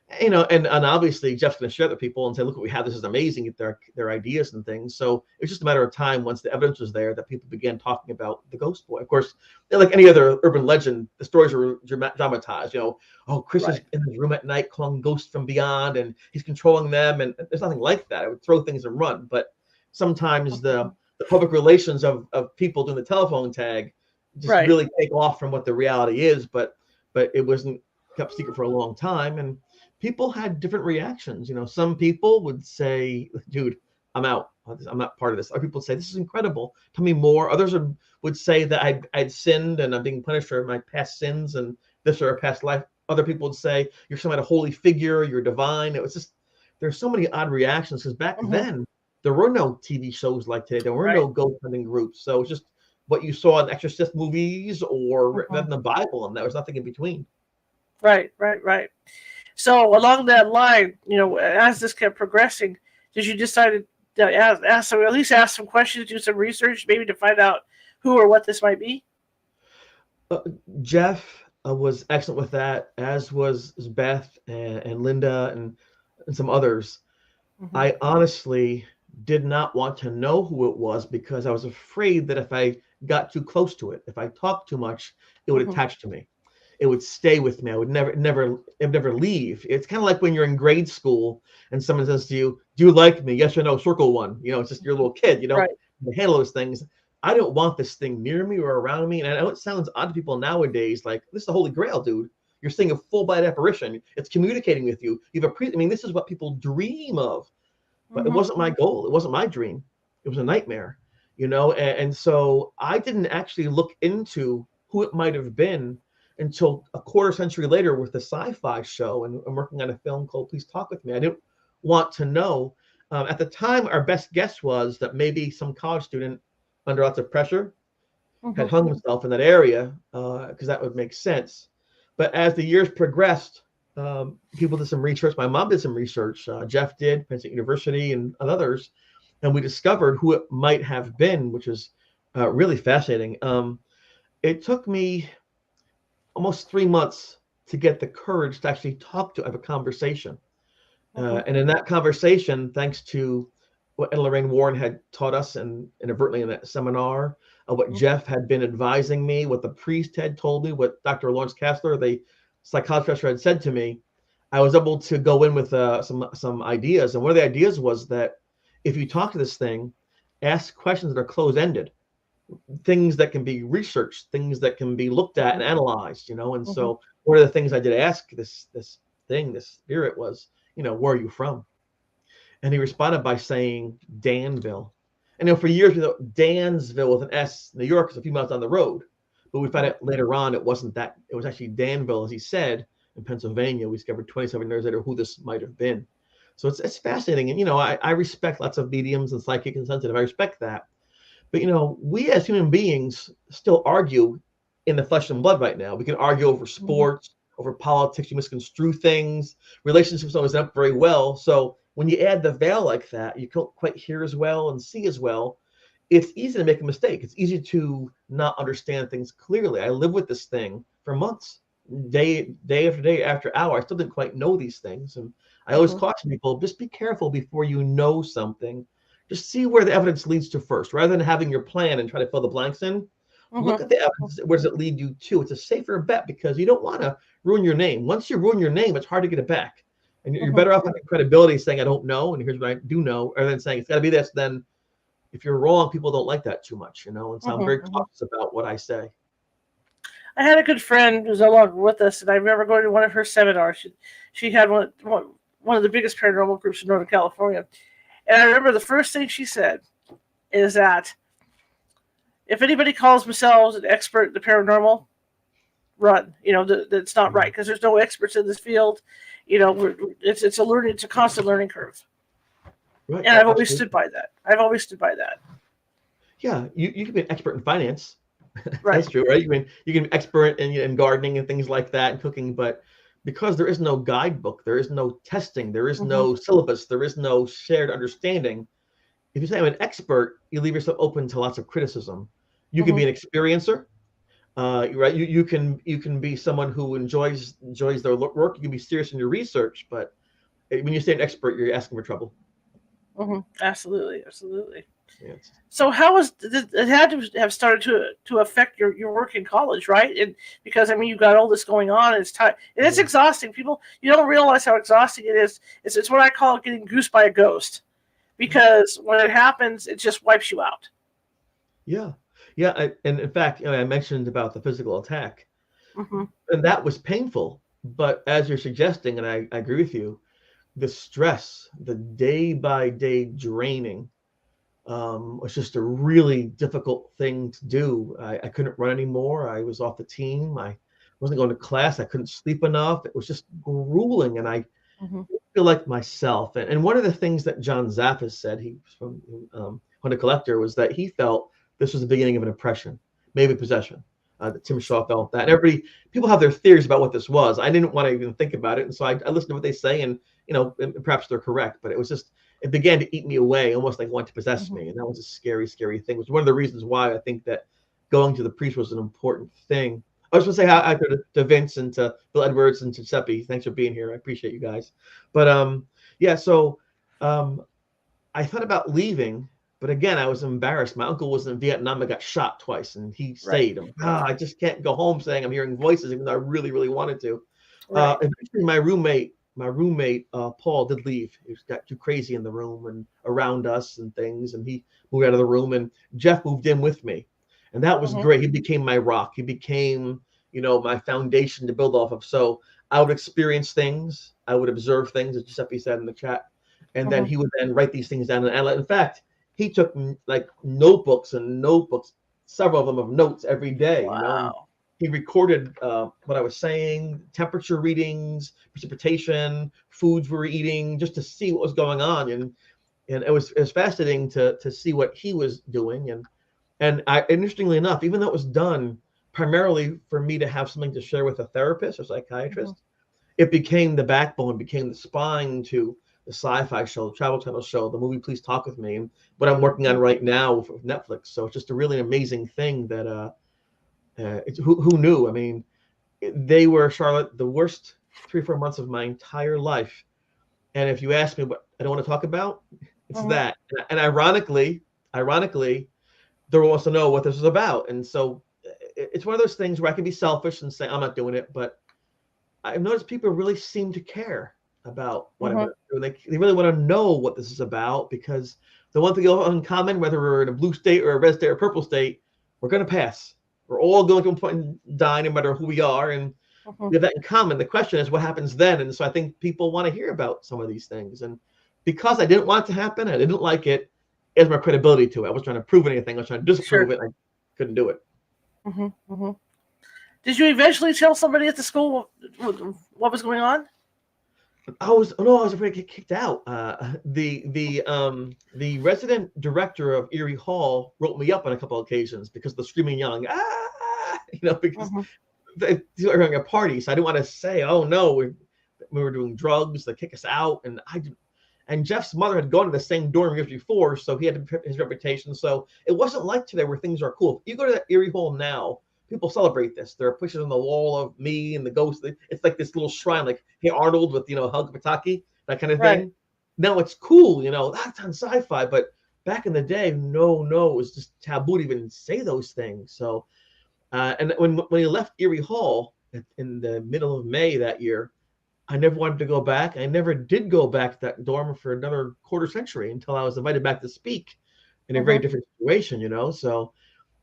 and obviously Jeff's going to share with people and say, look what we have. This is amazing. Get their ideas and things. So it's just a matter of time once the evidence was there that people began talking about the Ghost Boy. Of course, like any other urban legend, the stories were dramatized. Oh, Chris is in his room at night calling ghosts from beyond and he's controlling them. And there's nothing like that. I would throw things and run. But sometimes the public relations of people doing the telephone tag just really take off from what the reality is. But it wasn't kept secret for a long time. And people had different reactions. Some people would say, dude, I'm out. I'm not part of this. Other people would say, this is incredible. Tell me more. Others would say that I'd sinned and I'm being punished for my past sins and this or a past life. Other people would say, you're some kind of holy figure. You're divine. It was just, there's so many odd reactions because back then, there were no TV shows like today. There were no ghost hunting groups. So it's just what you saw in Exorcist movies or written in the Bible, and there was nothing in between. Right. So along that line, as this kept progressing, did you decide to ask some, at least ask some questions, do some research, maybe to find out who or what this might be? Jeff was excellent with that, as was Beth and Linda and some others. I honestly did not want to know who it was because I was afraid that if I got too close to it, if I talked too much, it would attach to me. It would stay with me. I would never leave. It's kind of like when you're in grade school and someone says to you, do you like me? Yes or no, circle one. It's just your little kid. You don't handle those things. I don't want this thing near me or around me. And I know it sounds odd to people nowadays, like, this is the Holy Grail, dude. You're seeing a full-bodied apparition. It's communicating with you. This is what people dream of. But it wasn't my goal. It wasn't my dream. It was a nightmare, and so I didn't actually look into who it might have been until a quarter century later with the Syfy show, and I'm working on a film called Please Talk With Me. I didn't want to know. At the time, our best guess was that maybe some college student under lots of pressure had hung himself in that area, because that would make sense. But as the years progressed, people did some research. My mom did some research. Jeff did, Penn State University, and others. And we discovered who it might have been, which is really fascinating. It took me almost 3 months to get the courage to actually have a conversation. And in that conversation, thanks to what Ed Lorraine Warren had taught us and inadvertently in that seminar, what Jeff had been advising me, what the priest had told me, what Dr. Lawrence Kastler, the psychology professor, had said to me, I was able to go in with some ideas. And one of the ideas was that if you talk to this thing, ask questions that are closed-ended, things that can be researched, things that can be looked at and analyzed, And so one of the things I did ask this spirit was, where are you from? And he responded by saying Danville. And for years we thought Dansville with an S, New York is a few miles down the road. But we found out later on it wasn't that. It was actually Danville, as he said, in Pennsylvania. We discovered 27 years later who this might have been. So it's fascinating. And, I respect lots of mediums and psychic and sensitive. I respect that. But, we as human beings still argue in the flesh and blood right now. We can argue over sports, over politics. You misconstrue things. Relationships don't always end up very well. So when you add the veil like that, you can't quite hear as well and see as well. It's easy to make a mistake. It's easy to not understand things clearly. I lived with this thing for months, day after day after hour. I still didn't quite know these things. And I always caution people, just be careful before you know something. Just see where the evidence leads to first, rather than having your plan and try to fill the blanks in. Look at the evidence. Where does it lead you to? It's a safer bet because you don't want to ruin your name. Once you ruin your name, it's hard to get it back. And you're better off having credibility saying, I don't know, and here's what I do know, rather than saying, it's got to be this. Then if you're wrong, people don't like that too much, And so I'm very cautious about what I say. I had a good friend who's no longer with us, and I remember going to one of her seminars. She had one of the biggest paranormal groups in Northern California. And I remember the first thing she said is that if anybody calls themselves an expert in the paranormal, run. That's not right because there's no experts in this field. It's a constant learning curve. Right. And I've always stood by that. Yeah, you can be an expert in finance. Right. That's true, right? You can be an expert in gardening and things like that and cooking, but because there is no guidebook, there is no testing, there is no syllabus, there is no shared understanding. If you say I'm an expert, you leave yourself open to lots of criticism. You can be an experiencer, Right? You can be someone who enjoys their work. You can be serious in your research, but when you say an expert, you're asking for trouble. Absolutely, absolutely. Yes. So how was it had to have started to affect your work in college, right? And because I mean you've got all this going on, and it's time, and it's exhausting. People, you don't realize how exhausting it is. It's what I call getting goosed by a ghost, because when it happens, it just wipes you out. Yeah, yeah. And in fact, I mentioned about the physical attack, Mm-hmm. and that was painful. But as you're suggesting, and I agree with you, the stress, the day by day draining, was just a really difficult thing to do. I couldn't run anymore. I was off the team. I wasn't going to class. I couldn't sleep enough. It was just grueling, and I Mm-hmm. feel like myself. And one of the things that John Zaffis said, he was from Hunt Collector, was that he felt this was the beginning of an oppression, maybe possession. That Tim Shaw felt that. And people have their theories about what this was. I didn't want to even think about it, and so I listened to what they say, and and perhaps they're correct, but it began to eat me away, almost like wanting to possess Mm-hmm. me, and that was a scary, scary thing. It was one of the reasons why I think that going to the priest was an important thing. I was going to say hi to Vince and to Bill Edwards and to Seppi. Thanks for being here. I appreciate you guys. But yeah, so um, I thought about leaving, but again, I was embarrassed. My uncle was in Vietnam and got shot twice, and he Right. stayed. I just can't go home saying I'm hearing voices, even though I really, really wanted to. Right. Eventually, my roommate Paul did leave. He got too crazy in the room and around us and things, and he moved out of the room. And Jeff moved in with me, and that was Mm-hmm. great. He became my rock. He became, my foundation to build off of. So I would experience things. I would observe things, as Giuseppe said in the chat, and then Mm-hmm. he would then write these things down. And in fact, he took like notebooks and notebooks, several of them of notes every day. And Wow. he recorded what I was saying, temperature readings, precipitation, foods we were eating, just to see what was going on. And it was fascinating to see what he was doing. And interestingly enough, even though it was done primarily for me to have something to share with a therapist or Mm-hmm. psychiatrist, it became the backbone, became the spine to the Syfy show, the Trvl Channel show, the movie Please Talk with Me, and what I'm working on right now with Netflix. So it's just a really amazing thing that who knew? I mean, they were, Charlotte, the worst 3 or 4 months of my entire life. And if you ask me what I don't want to talk about, it's Mm-hmm. that. And ironically, they wants to know what this is about. And so it's one of those things where I can be selfish and say I'm not doing it, but I've noticed people really seem to care about what I'm Mm-hmm. going to do. They really want to know what this is about, because the one thing in common, whether we're in a blue state or a red state or purple state, we're going to pass. We're all going to a point and die, no matter who we are, and Mm-hmm. we have that in common. The question is what happens then. And so I think people want to hear about some of these things. And because I didn't want it to happen, I didn't like it, adds my credibility to it. I was trying to prove anything. I was trying to disprove Sure. it. I couldn't do it. Mm-hmm. Mm-hmm. Did you eventually tell somebody at the school what was going on? I was afraid to get kicked out. The resident director of Erie Hall wrote me up on a couple of occasions because of the screaming, yelling, because Mm-hmm. they were having a party. So I didn't want to say, oh no, we were doing drugs. They kick us out, and Jeff's mother had gone to the same dorm years before, so he had his reputation. So it wasn't like today where things are cool. If you go to that Erie Hall now, people celebrate this. There are pictures on the wall of me and the ghost. It's like this little shrine, like Hey Arnold with Hug Pataki, that kind of Right. thing. Now it's cool, that's on Syfy. But back in the day, no, it was just taboo to even say those things. So, and when he left Erie Hall in the middle of May that year, I never wanted to go back. I never did go back to that dorm for another quarter century until I was invited back to speak in a very Mm-hmm. different situation. So,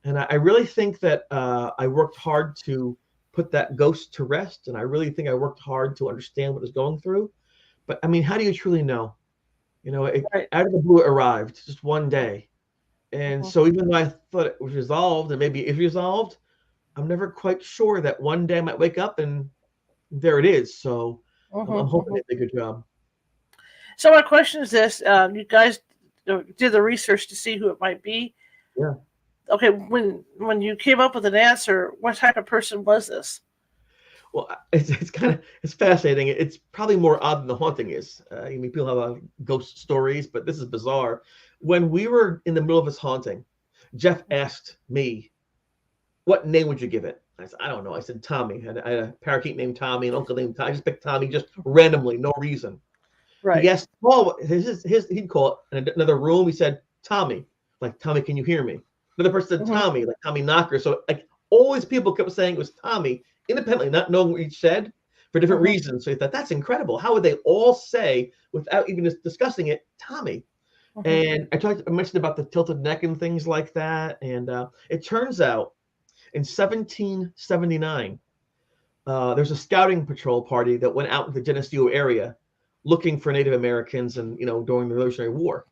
and I really think that I worked hard to put that ghost to rest, and I really think I worked hard to understand what it's going through. But I mean, how do you truly know? Right. Out of the blue, it arrived just one day, and Mm-hmm. so even though I thought it was resolved, and maybe it's resolved, I'm never quite sure that one day I might wake up and there it is. So I'm Mm-hmm. hoping Mm-hmm. they did a good job. So my question is this: you guys did the research to see who it might be. Yeah. Okay, when you came up with an answer, what type of person was this? Well, it's fascinating. It's probably more odd than the haunting is. I mean, people have a lot of ghost stories, but this is bizarre. When we were in the middle of this haunting, Jeff asked me, what name would you give it? I said, I don't know. I said, Tommy. I had a parakeet named Tommy, an uncle named Tommy. I just picked Tommy just randomly, no reason. Right. He asked Paul, he'd call it in another room. He said, Tommy, like, Tommy, can you hear me? Another person said, Tommy, like Tommy Knocker. So like all these people kept saying it was Tommy, independently, not knowing what each said for different reasons. So he thought, that's incredible. How would they all say, without even discussing it, Tommy? And I mentioned about the tilted neck and things like that. And it turns out in 1779, there's a scouting patrol party that went out in the Geneseo area looking for Native Americans and, during the Revolutionary War.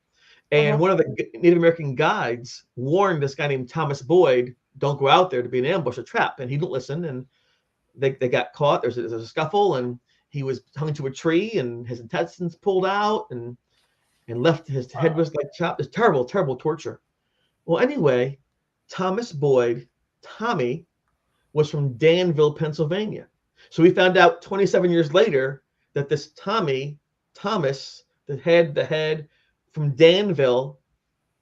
And one of the Native American guides warned this guy named Thomas Boyd, don't go out there to be an ambush, a trap. And he didn't listen. And they got caught. There's a scuffle, and he was hung to a tree, and his intestines pulled out, and left. His head was like chopped. It's terrible, terrible torture. Well, anyway, Thomas Boyd, Tommy, was from Danville, Pennsylvania. So we found out 27 years later that this Thomas, the head from Danville,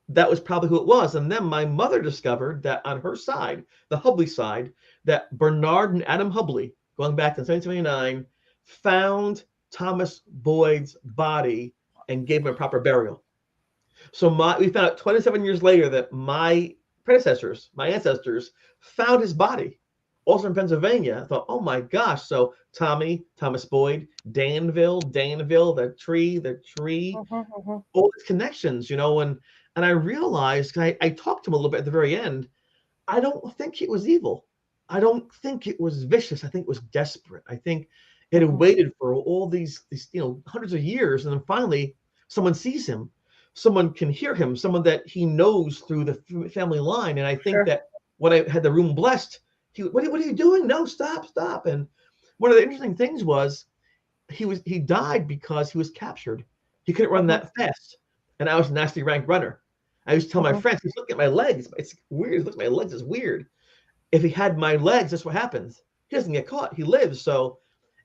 that was probably who it was. And then my mother discovered that on her side, the Hubley side, that Bernard and Adam Hubley, going back to 1779, found Thomas Boyd's body and gave him a proper burial. So we found out 27 years later that my ancestors, found his body, also in Pennsylvania. I thought, oh my gosh. So Thomas Boyd, Danville, the tree, all these connections, and I realized, I talked to him a little bit at the very end. I don't think it was evil. I don't think it was vicious. I think it was desperate. I think it had waited for all these hundreds of years, and then finally someone sees him, someone can hear him, someone that he knows through the family line. And I think that when I had the room blessed, what are you doing? No, stop. And one of the interesting things was he died because he was captured. He couldn't run that fast, and I was a nasty ranked runner. I used to tell my friends, he's looking at my legs. It's weird. He looks at my legs. It's weird. If he had my legs, that's what happens. He doesn't get caught. He lives. So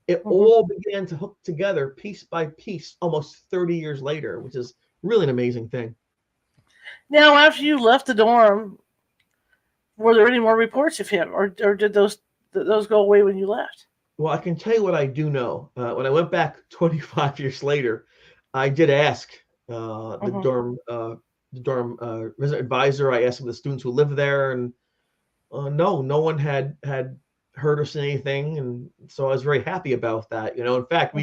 it all began to hook together piece by piece almost 30 years later, which is really an amazing thing. Now, after you left the dorm, were there any more reports of him, or did those go away when you left? Well, I can tell you what I do know. When I went back 25 years later, I did ask the dorm resident advisor. I asked some of the students who live there, and no one had heard or seen anything, and so I was very happy about that. In fact,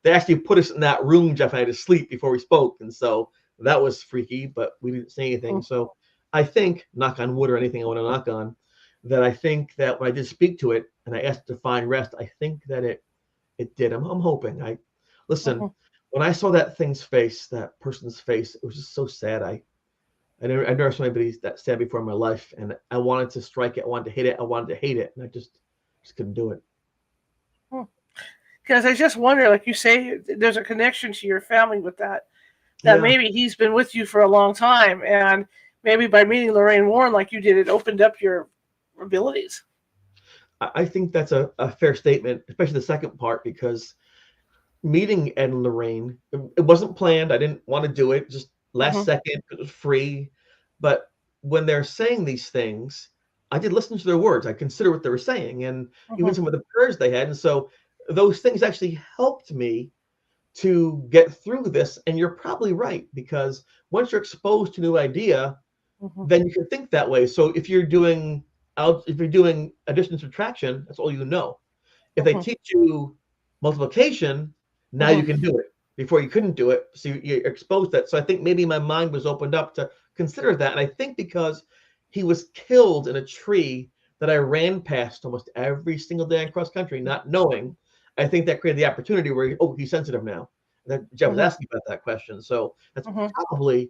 they actually put us in that room, Jeff and I, had to sleep before we spoke, and so that was freaky, but we didn't say anything. So I think, knock on wood or anything I want to knock on, that I think that when I did speak to it and I asked to find rest, I think that it did. I'm hoping. Listen, when I saw that person's face, it was just so sad. I never saw anybody that sad before in my life, and I wanted to strike it. I wanted to hit it. I wanted to hate it, and I just couldn't do it. Because I just wonder, like you say, there's a connection to your family with that maybe he's been with you for a long time, and maybe by meeting Lorraine Warren like you did, it opened up your abilities. I think that's a fair statement, especially the second part, because meeting Ed and Lorraine, it wasn't planned. I didn't want to do it. Just last second, it was free. But when they're saying these things, I did listen to their words. I consider what they were saying, and even some of the prayers they had. And so those things actually helped me to get through this. And you're probably right, because once you're exposed to a new idea, then you can think that way. So if you're doing addition and subtraction, that's all you know. If they teach you multiplication, now you can do it. Before you couldn't do it, so you're exposed to that. So I think maybe my mind was opened up to consider that. And I think because he was killed in a tree that I ran past almost every single day across country, not knowing, I think that created the opportunity where, he's sensitive now. That Jeff was asking about that question. So that's probably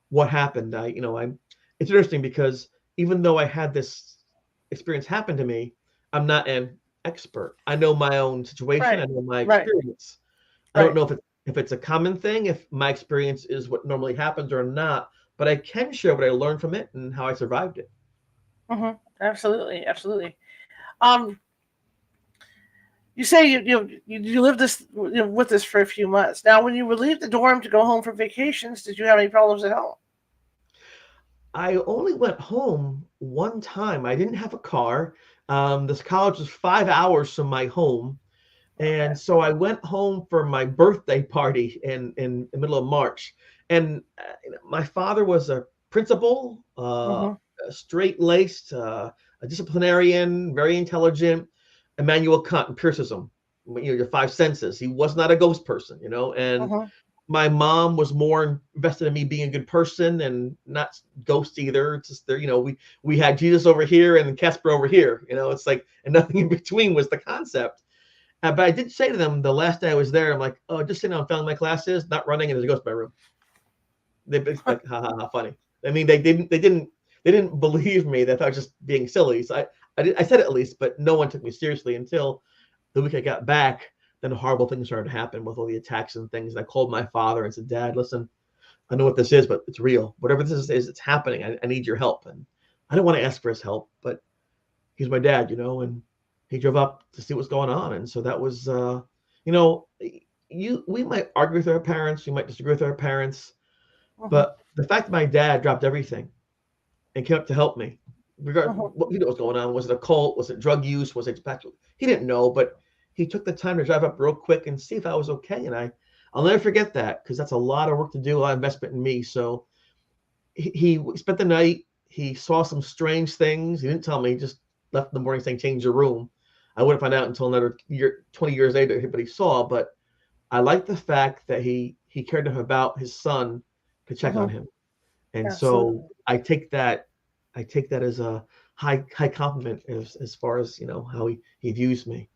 what happened. It's interesting because even though I had this experience happen to me, I'm not an expert. I know my own situation. I know my experience. I don't know if it's a common thing, if my experience is what normally happens or not, but I can share what I learned from it and how I survived it. Absolutely. You say you lived this with this for a few months. Now, when you would leave the dorm to go home for vacations, did you have any problems at home? I only went home one time. I didn't have a car. This college was 5 hours from my home. Okay. And so I went home for my birthday party in the middle of March. And my father was a principal, Mm-hmm. straight-laced, a disciplinarian, very intelligent, Immanuel Kant, empiricism, your five senses. He was not a ghost person, and Mm-hmm. my mom was more invested in me being a good person and not ghost either. It's just there, we had Jesus over here and Casper over here, it's like, and nothing in between was the concept. But I did say to them the last day I was there, I'm like, oh, just sitting down, failing my classes, not running, and there's a ghost in my room. They'd be like, ha ha ha, funny. I mean, they didn't believe me. They thought I was just being silly. So I said it at least, but no one took me seriously until the week I got back. Then horrible things started to happen with all the attacks and things. And I called my father and said, Dad, listen, I know what this is, but it's real. Whatever this is, it's happening. I need your help. And I didn't want to ask for his help, but he's my dad, and he drove up to see what's going on. And so that was, we might argue with our parents, we might disagree with our parents, Mm-hmm. but the fact that my dad dropped everything and came up to help me, regardless Mm-hmm. what was going on, was it a cult, was it drug use, was it spectacular? He didn't know, but he took the time to drive up real quick and see if I was okay. And I'll never forget that because that's a lot of work to do, a lot of investment in me. So he spent the night. He saw some strange things. He didn't tell me. He just left in the morning saying, change your room. I wouldn't find out until another year, 20 years later, but he saw. But I like the fact that he cared enough about his son to check on Mm-hmm. him. And so Absolutely. I take that as a high compliment as far as, how he views me.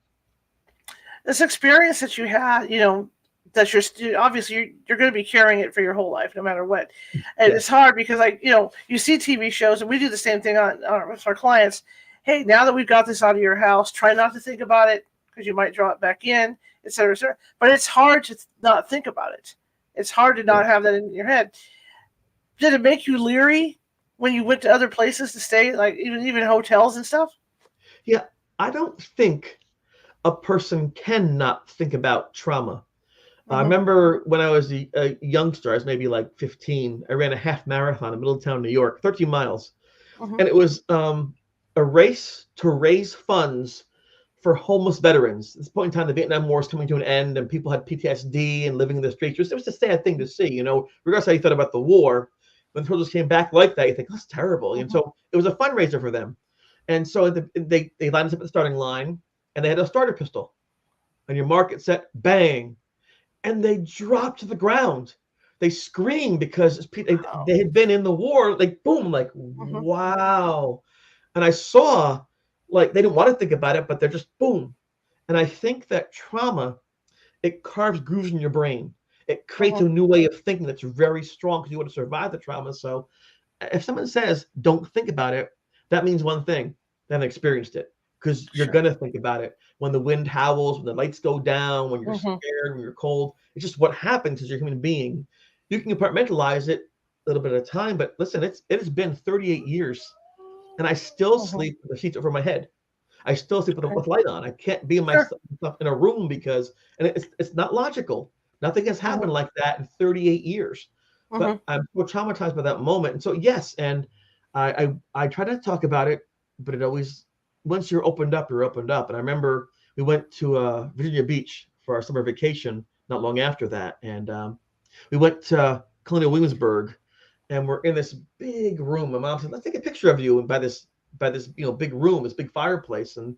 This experience that you had, that obviously you're going to be carrying it for your whole life, no matter what. And it's Yes. hard because, like, you see TV shows, and we do the same thing with our clients. Hey, now that we've got this out of your house, try not to think about it because you might draw it back in, et cetera, et cetera. But it's hard to not think about it. It's hard to Yeah. not have that in your head. Did it make you leery when you went to other places to stay, like even hotels and stuff? Yeah. I don't think a person cannot think about trauma. I Mm-hmm. remember when I was a youngster, I was maybe like 15. I ran a half marathon in Middletown, New York, 13 miles. Mm-hmm. And it was a race to raise funds for homeless veterans. At this point in time, the Vietnam War was coming to an end, and people had PTSD and living in the streets. It was a sad thing to see, regardless of how you thought about the war. When the soldiers came back like that, you think, that's terrible. And Mm-hmm. so it was a fundraiser for them. And so they lined us up at the starting line, and they had a starter pistol. And your mark it set, bang, and they dropped to the ground. They screamed because Wow. they had been in the war, like boom, like Mm-hmm. wow. And I saw, like, they didn't want to think about it, but they're just boom. And I think that trauma, it carves grooves in your brain. It creates Mm-hmm. a new way of thinking that's very strong because you want to survive the trauma. So if someone says don't think about it, that means one thing: they haven't experienced it. Because you're Sure. gonna think about it when the wind howls, when the lights go down, when you're Mm-hmm. scared, when you're cold. It's just what happens as you're a human being. You can compartmentalize it a little bit at a time, but listen, it has been 38 years, and I still Mm-hmm. sleep with the sheets over my head. I still sleep with Okay. with light on. I can't be in Sure. myself in a room because, and it's not logical. Nothing has Mm-hmm. happened like that in 38 years. Mm-hmm. But I'm so traumatized by that moment. And so yes, and I try to talk about it, but it always, once you're opened up, you're opened up. And I remember we went to Virginia Beach for our summer vacation not long after that, and we went to Colonial Williamsburg, and we're in this big room. My mom said, "Let's take a picture of you." And by this big room, this big fireplace, and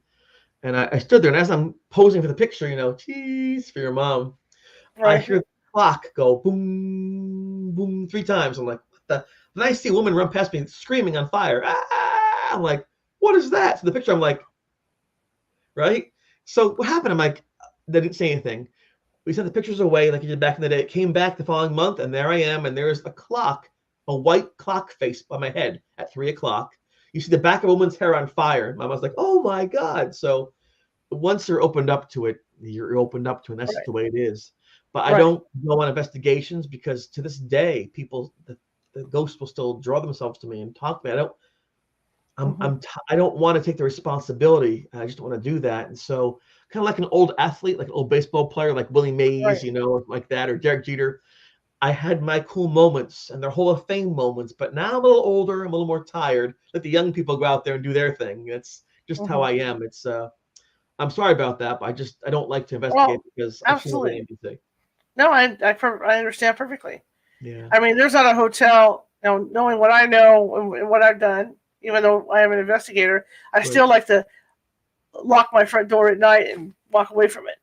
I stood there, and as I'm posing for the picture, cheese for your mom, I Right. hear the clock go boom, boom 3 times. I'm like, what the? Then I see a woman run past me screaming on fire. Ah! I'm like, what is that? So the picture, I'm like, right? So what happened? I'm like, they didn't say anything. We sent the pictures away like you did back in the day. It came back the following month, and there I am, and there's a clock, a white clock face by my head at 3 o'clock. You see the back of a woman's hair on fire. My mom's like, oh my God. So once you're opened up to it, you're opened up to it, and that's just Right. the way it is. But I Right. don't go on investigations because to this day, the ghosts will still draw themselves to me and talk to me. Mm-hmm. I don't want to take the responsibility. I just don't want to do that. And so, kind of like an old athlete, like an old baseball player, like Willie Right. Mays, like that, or Derek Jeter. I had my cool moments and their Hall of Fame moments, but now I'm a little older, I'm a little more tired. Let the young people go out there and do their thing. It's just how I am. It's I'm sorry about that, but I don't like to investigate Well, because I feel really absolutely. empathy. No, I understand perfectly. Yeah. I mean, there's not a hotel, knowing what I know and what I've done, even though I am an investigator, I Right. still like to lock my front door at night and walk away from it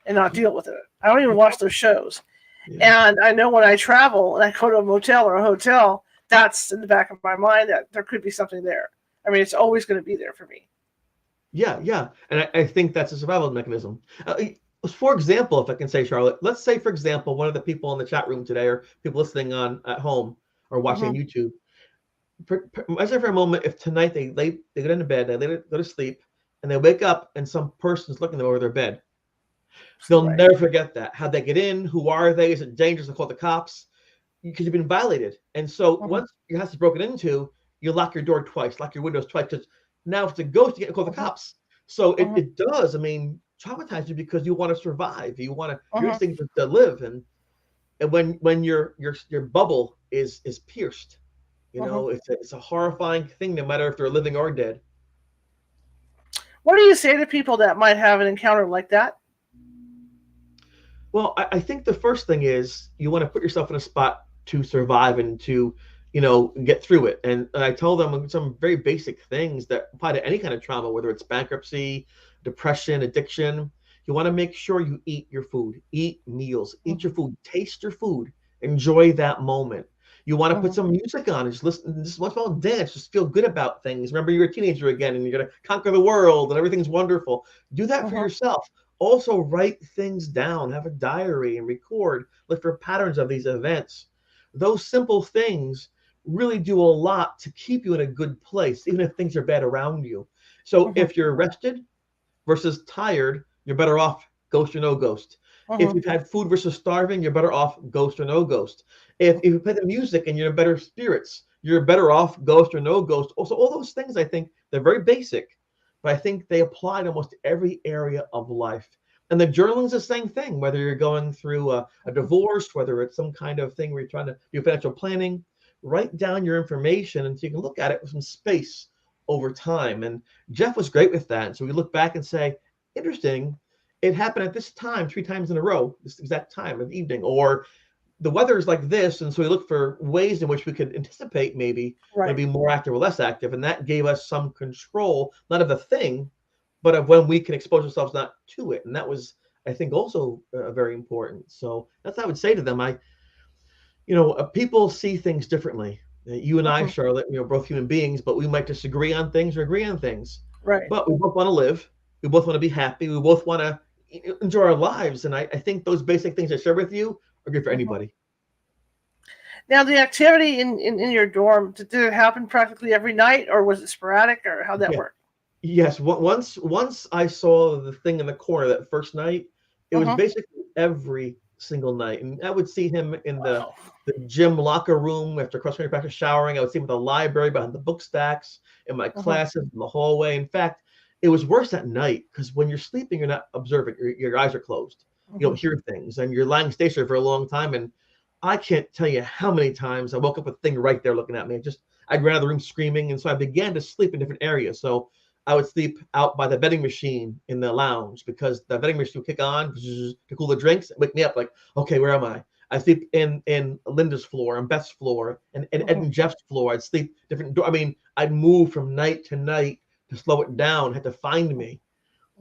and not deal with it. I don't even watch those shows. Yeah. And I know when I travel and I go to a motel or a hotel, that's in the back of my mind that there could be something there. I mean, it's always going to be there for me. Yeah, yeah. And I think that's a survival mechanism. For example, if I can say, Charlotte, let's say, for example, one of the people in the chat room today or people listening on at home or watching on YouTube, imagine for a moment if tonight they get into bed, go to sleep, and they wake up and some person's looking over their bed. They'll Right. never forget that. How'd they get in? Who are they? Is it dangerous to call the cops? Because you've been violated. And so once your house is broken into, you lock your door twice, lock your windows twice, because now if it's a ghost, you get to call the cops. So it does, I mean, traumatize you because you want to survive. You want to, your instinct is to live. And when your bubble is pierced, it's a horrifying thing, no matter if they're living or dead. What do you say to people that might have an encounter like that? Well, I think the first thing is you want to put yourself in a spot to survive and to, get through it. And I tell them some very basic things that apply to any kind of trauma, whether it's bankruptcy, depression, addiction. You want to make sure you eat your food, eat meals, eat your food, taste your food, enjoy that moment. You want to put some music on and just listen, just once in a while dance, just feel good about things. Remember, you're a teenager again and you're going to conquer the world and everything's wonderful. Do that for yourself. Also, write things down, have a diary and record, look for patterns of these events. Those simple things really do a lot to keep you in a good place, even if things are bad around you. So if you're rested versus tired, you're better off ghost or no ghost. If you've had food versus starving, you're better off ghost or no ghost. If you play the music and you're in better spirits, you're better off ghost or no ghost. Also, all those things, I think, they're very basic, but I think they apply to almost every area of life. And the journaling is the same thing, whether you're going through a divorce, whether it's some kind of thing where you're trying to do financial planning, write down your information and so you can look at it with some space over time. And Jeff was great with that. So we look back and say, interesting, it happened at this time 3 times in a row, this exact time of evening, or the weather is like this. And so we look for ways in which we could anticipate maybe it'll be more active or less active. And that gave us some control, not of the thing, but of when we can expose ourselves not to it. And that was, I think, also very important. So that's what I would say to them. People see things differently. You and I, Charlotte, both human beings, but we might disagree on things or agree on things. Right. But we both want to live. We both want to be happy. We both want to enjoy our lives. And I think those basic things I share with you are good for anybody. Now, the activity in your dorm, did it happen practically every night, or was it sporadic, or how'd that work? Yes. Once I saw the thing in the corner that first night, it was basically every single night. And I would see him in the gym locker room after cross-country practice showering. I would see him in the library behind the book stacks, in my classes, in the hallway. In fact, it was worse at night because when you're sleeping, you're not observant. Your eyes are closed. You don't hear things, and you're lying stationary for a long time. And I can't tell you how many times I woke up with a thing right there looking at me. I'd ran out of the room screaming, and so I began to sleep in different areas. So I would sleep out by the vending machine in the lounge because the vending machine would kick on to cool the drinks, wake me up like, okay, where am I? I sleep in Linda's floor and Beth's floor and Ed and Jeff's floor. I'd sleep different. I'd move from night to night to slow it down, had to find me.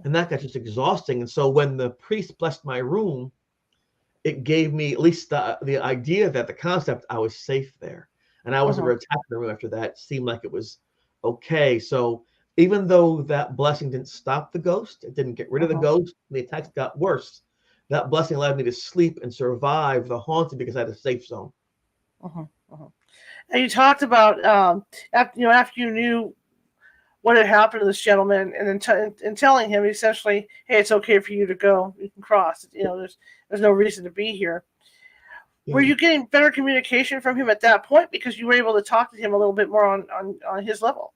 And that got just exhausting. And so when the priest blessed my room, it gave me at least the idea that the concept I was safe there. And I wasn't attacked in the room after that. It seemed like it was okay. So even though that blessing didn't stop the ghost, it didn't get rid of the ghost, the attacks got worse. That blessing allowed me to sleep and survive the haunting because I had a safe zone. And you talked about after you knew what had happened to this gentleman, and then telling him essentially, "Hey, it's okay for you to go. You can cross. There's no reason to be here." Yeah. Were you getting better communication from him at that point because you were able to talk to him a little bit more on his level?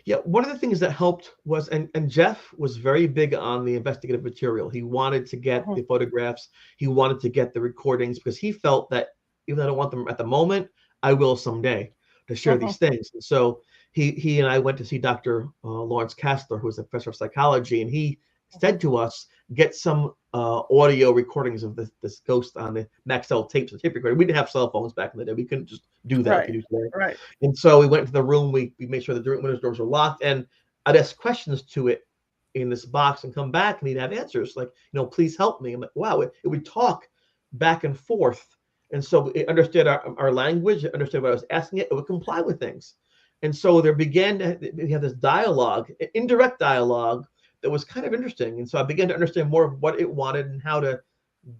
Yeah, one of the things that helped was, and Jeff was very big on the investigative material. He wanted to get the photographs. He wanted to get the recordings because he felt that even though I don't want them at the moment, I will someday to share these things. And so he and I went to see Dr. Lawrence Kastler, who is a professor of psychology, and he said to us, get some audio recordings of this ghost on the Maxell tapes and tape recorder. We didn't have cell phones back in the day. We couldn't just do that like you do today. Right. And so we went to the room. We made sure the windows, doors were locked, and I'd ask questions to it in this box and come back, and he'd have answers like, please help me. I'm like, wow, it would talk back and forth. And so it understood our language, it understood what I was asking it would comply with things. And so we had this dialogue, indirect dialogue, that was kind of interesting. And so I began to understand more of what it wanted and how to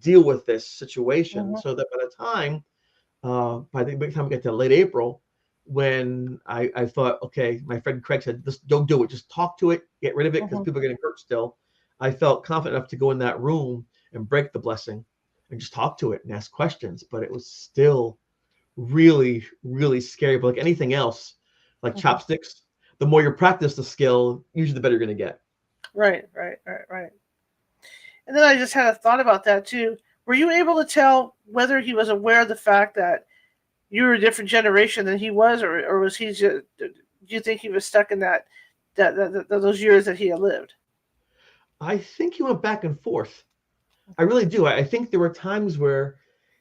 deal with this situation. So that by the time we get to late April, when I thought, okay, my friend Craig said, just don't do it. Just talk to it, get rid of it, because people are getting hurt still. I felt confident enough to go in that room and break the blessing and just talk to it and ask questions. But it was still really, really scary. But like anything else, like chopsticks, the more you practice the skill, usually the better you're going to get. Right. And then I just had a thought about that too. Were you able to tell whether he was aware of the fact that you were a different generation than he was, or was he just? Do you think he was stuck in that those years that he had lived? I think he went back and forth. I really do. I think there were times where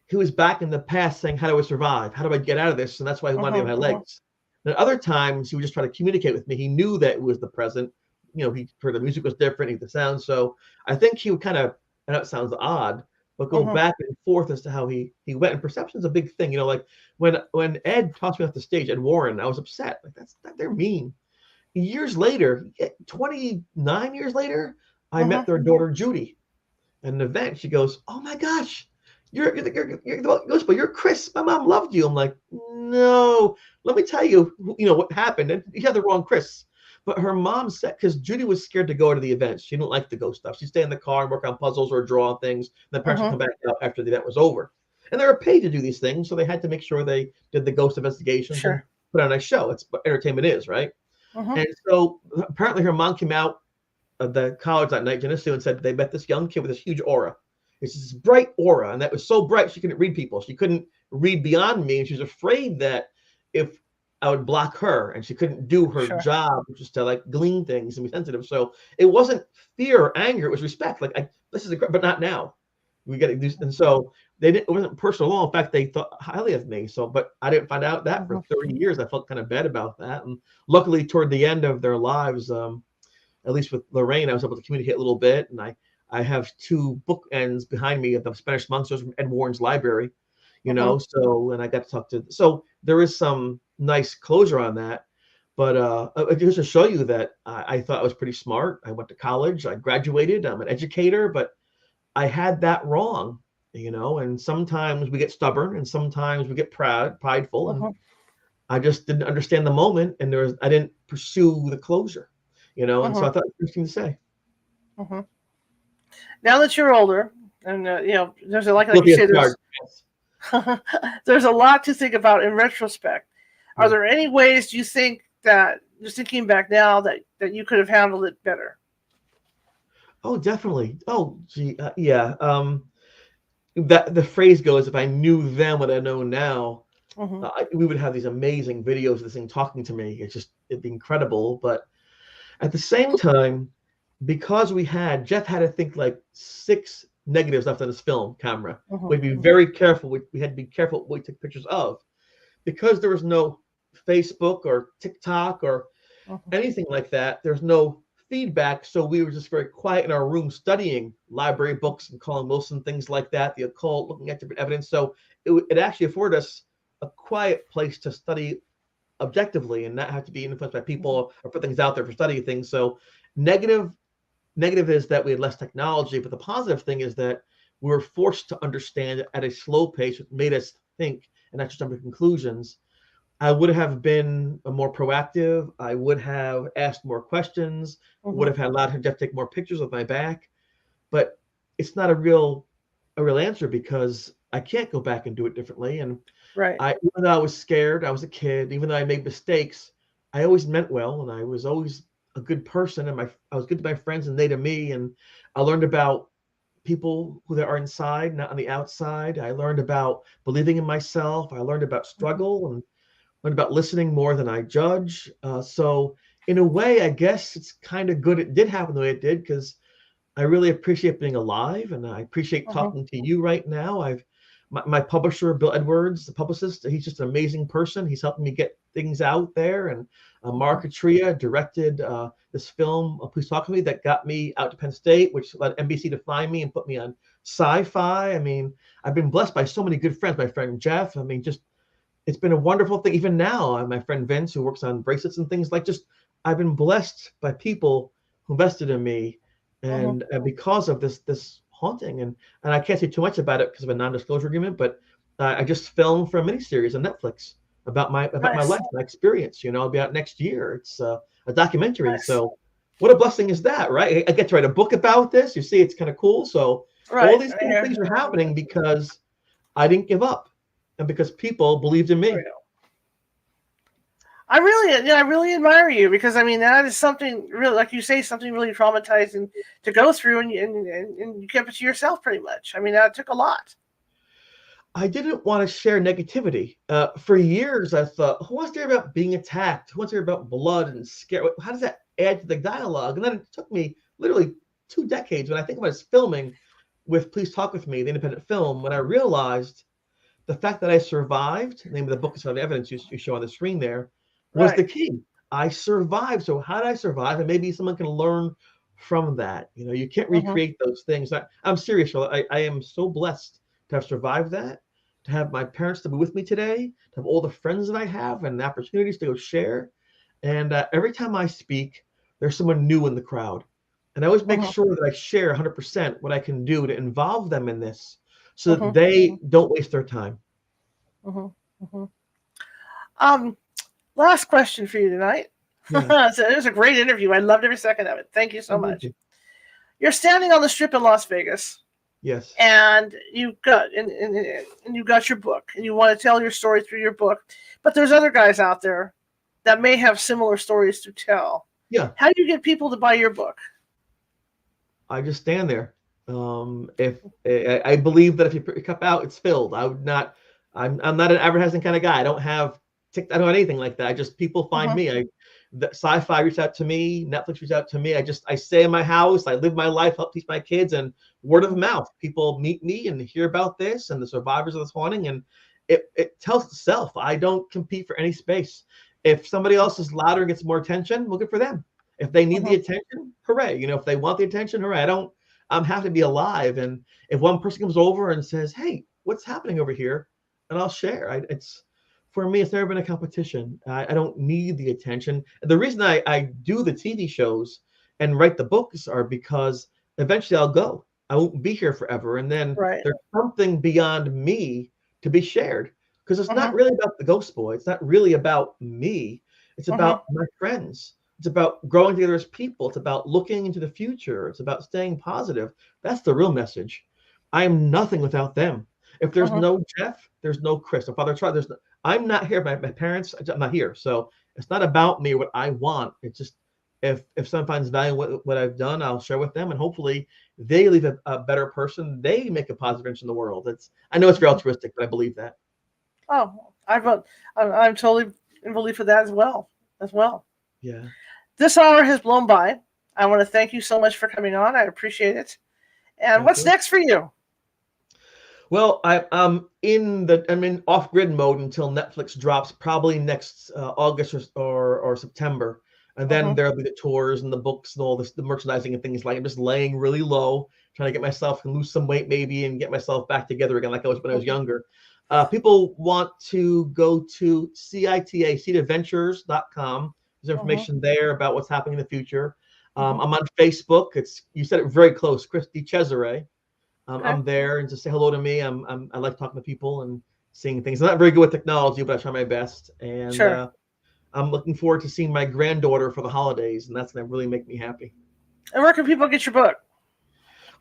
he was back in the past saying, "How do I survive? How do I get out of this?" And that's why he wanted to have my legs. And other times he would just try to communicate with me. He knew that it was the present. He heard the music was different, he the sound. So I think he would kind of, I know it sounds odd, but go back and forth as to how he went. And perception is a big thing. Like when Ed tossed me off the stage, Ed Warren, I was upset. Like, they're mean. Years later, 29 years later, I met their daughter Judy at an event. She goes, "Oh my gosh, you're Ghost Boy, you're Chris. My mom loved you." I'm like, "No, let me tell you, what happened." And you had the wrong Chris. But her mom said, because Judy was scared to go to the events. She didn't like the ghost stuff. She'd stay in the car and work on puzzles or draw things. And the parents would come back out after the event was over. And they were paid to do these things, so they had to make sure they did the ghost investigations and put on a show. It's what entertainment is, right? And so apparently her mom came out of the college that night, Geneseo, and said they met this young kid with this huge aura. It's this bright aura, and that was so bright she couldn't read people. She couldn't read beyond me, and she was afraid that if I would block her, and she couldn't do her job, which is to like glean things and be sensitive. So it wasn't fear or anger; it was respect. Like, this is but not now. We got to do, and so it wasn't personal at all. In fact, they thought highly of me. So, but I didn't find out that for 30 years. I felt kind of bad about that. And luckily, toward the end of their lives, at least with Lorraine, I was able to communicate a little bit. And I have 2 bookends behind me of the Spanish monsters from Ed Warren's library. So, and I got to talk to. So there is some nice closure on that. But just to show you that I thought I was pretty smart. I went to college. I graduated. I'm an educator, but I had that wrong, and sometimes we get stubborn and sometimes we get prideful. And I just didn't understand the moment, and I didn't pursue the closure, and so I thought it was interesting to say. Now that you're older, and there's like you say, there's a lot to think about in retrospect. Are there any ways do you think that, just thinking back now, that you could have handled it better? Oh, definitely. Oh, gee, yeah. That the phrase goes, if I knew then what I know now, we would have these amazing videos of this thing talking to me. It'd be incredible. But at the same time, because Jeff had to think like 6 negatives left on his film camera. We'd be very careful. We had to be careful what we took pictures of, because there was no Facebook or TikTok or anything like that. There's no feedback, so we were just very quiet in our room studying library books and Colin Wilson, things like that, the occult, looking at different evidence. So it actually afforded us a quiet place to study objectively and not have to be influenced by people or put things out there for studying things. So negative is that we had less technology, but the positive thing is that we were forced to understand at a slow pace, which made us think and not just jump to conclusions. I would have been more proactive. I would have asked more questions. Would have allowed Jeff to take more pictures of my back. But it's not a real answer, because I can't go back and do it differently. And even though I was scared, I was a kid. Even though I made mistakes, I always meant well, and I was always a good person, and I was good to my friends and they to me. And I learned about people who are inside, not on the outside. I learned about believing in myself. I learned about struggle and learned about listening more than I judge. So in a way, I guess it's kind of good it did happen the way it did, because I really appreciate being alive, and I appreciate Mhm. talking to you right now. My publisher, Bill Edwards, the publicist, he's just an amazing person. He's helping me get things out there. And Mark Atria directed this film, Please Talk to Me, that got me out to Penn State, which led NBC to find me and put me on Syfy. I mean, I've been blessed by so many good friends. My friend Jeff, I mean, just it's been a wonderful thing. Even now, my friend Vince, who works on bracelets and things, like, just I've been blessed by people who invested in me, Mhm. and because of this haunting. And I can't say too much about it because of a non-disclosure agreement. But I just filmed for a miniseries on Netflix about my Nice. life, my experience. It'll be out next year. It's a documentary. Nice. So what a blessing is that, right? I get to write a book about this. You see, it's kind of cool. So all Right. these Right cool here. things are happening because I didn't give up, and because people believed in There we me. go. I really admire you, because I mean that is something really, like you say, something really traumatizing to go through, and you kept it to yourself pretty much. I mean that took a lot. I didn't want to share negativity. For years, I thought, who wants to hear about being attacked? Who wants to hear about blood and scare? How does that add to the dialogue? And then it took me literally 2 decades, when I think I was filming with Please Talk With Me, the independent film, when I realized the fact that I survived, the name of the book is on the evidence you show on the screen there, was the Right. key. I survived. So how did I survive? And maybe someone can learn from that. You can't Mm-hmm. recreate those things. I'm serious, Charlotte. I am so blessed to have survived that, to have my parents to be with me today, to have all the friends that I have and the opportunities to go share. And every time I speak, there's someone new in the crowd. And I always make Mm-hmm. sure that I share 100% what I can do to involve them in this, so that Mm-hmm. they don't waste their time. Mm-hmm. Mm-hmm. Um, Last question for you tonight. Yeah. So it was a great interview. I loved every second of it. Thank you so Oh, thank much. you. You're standing on the strip in Las Vegas, Yes. and you got your book, and you want to tell your story through your book, but there's other guys out there that may have similar stories to tell. Yeah. How do you get people to buy your book? I just stand there. If I believe that if you put your cup out, it's filled. I would not. I'm not an advertising kind of guy. I don't have I don't have anything like that. I just people find Mm-hmm. me. The Syfy reached out to me. Netflix reached out to me. I stay in my house. I live my life, help teach my kids, and word of mouth. People meet me and hear about this and the survivors of this haunting, and it tells itself. I don't compete for any space. If somebody else is louder and gets more attention, well, good for them. If they need Mm-hmm. the attention, hooray. If they want the attention, hooray. I'm happy to be alive. And if one person comes over and says, hey, what's happening over here? And I'll share. For me, it's never been a competition. I don't need the attention. The reason I do the TV shows and write the books are because eventually I'll go. I won't be here forever. And then Right. there's something beyond me to be shared. Because it's not Mm-hmm. really about the Ghost Boy. It's not really about me. It's Mm-hmm. about my friends. It's about growing together as people. It's about looking into the future. It's about staying positive. That's the real message. I am nothing without them. If there's Mm-hmm. no Jeff, there's no Chris. If Father Trot, I'm not here. My parents, I'm not here. So it's not about me, what I want. It's just if someone finds value in what I've done, I'll share with them, and hopefully they leave a better person. They make a positive difference in the world. I know it's very altruistic, but I believe that. Oh, I'm totally in belief of that as well. As well. Yeah. This hour has blown by. I want to thank you so much for coming on. I appreciate it. And God what's bless. next for you? Well, I'm in off-grid mode until Netflix drops, probably next August or September, and then Mm-hmm. there'll be the tours and the books and all this, the merchandising and things like. I'm just laying really low, trying to get myself and lose some weight maybe and get myself back together again like I was when I was younger. People want to go to CITA, There's Mm-hmm. information there about what's happening in the future. Mm-hmm. I'm on Facebook. You said it very close, Christy Cesare. Okay. I'm there and just say hello to me. I like talking to people and seeing things. I'm not very good with technology, but I try my best. And Sure. I'm looking forward to seeing my granddaughter for the holidays, and that's going to really make me happy. And where can people get your book?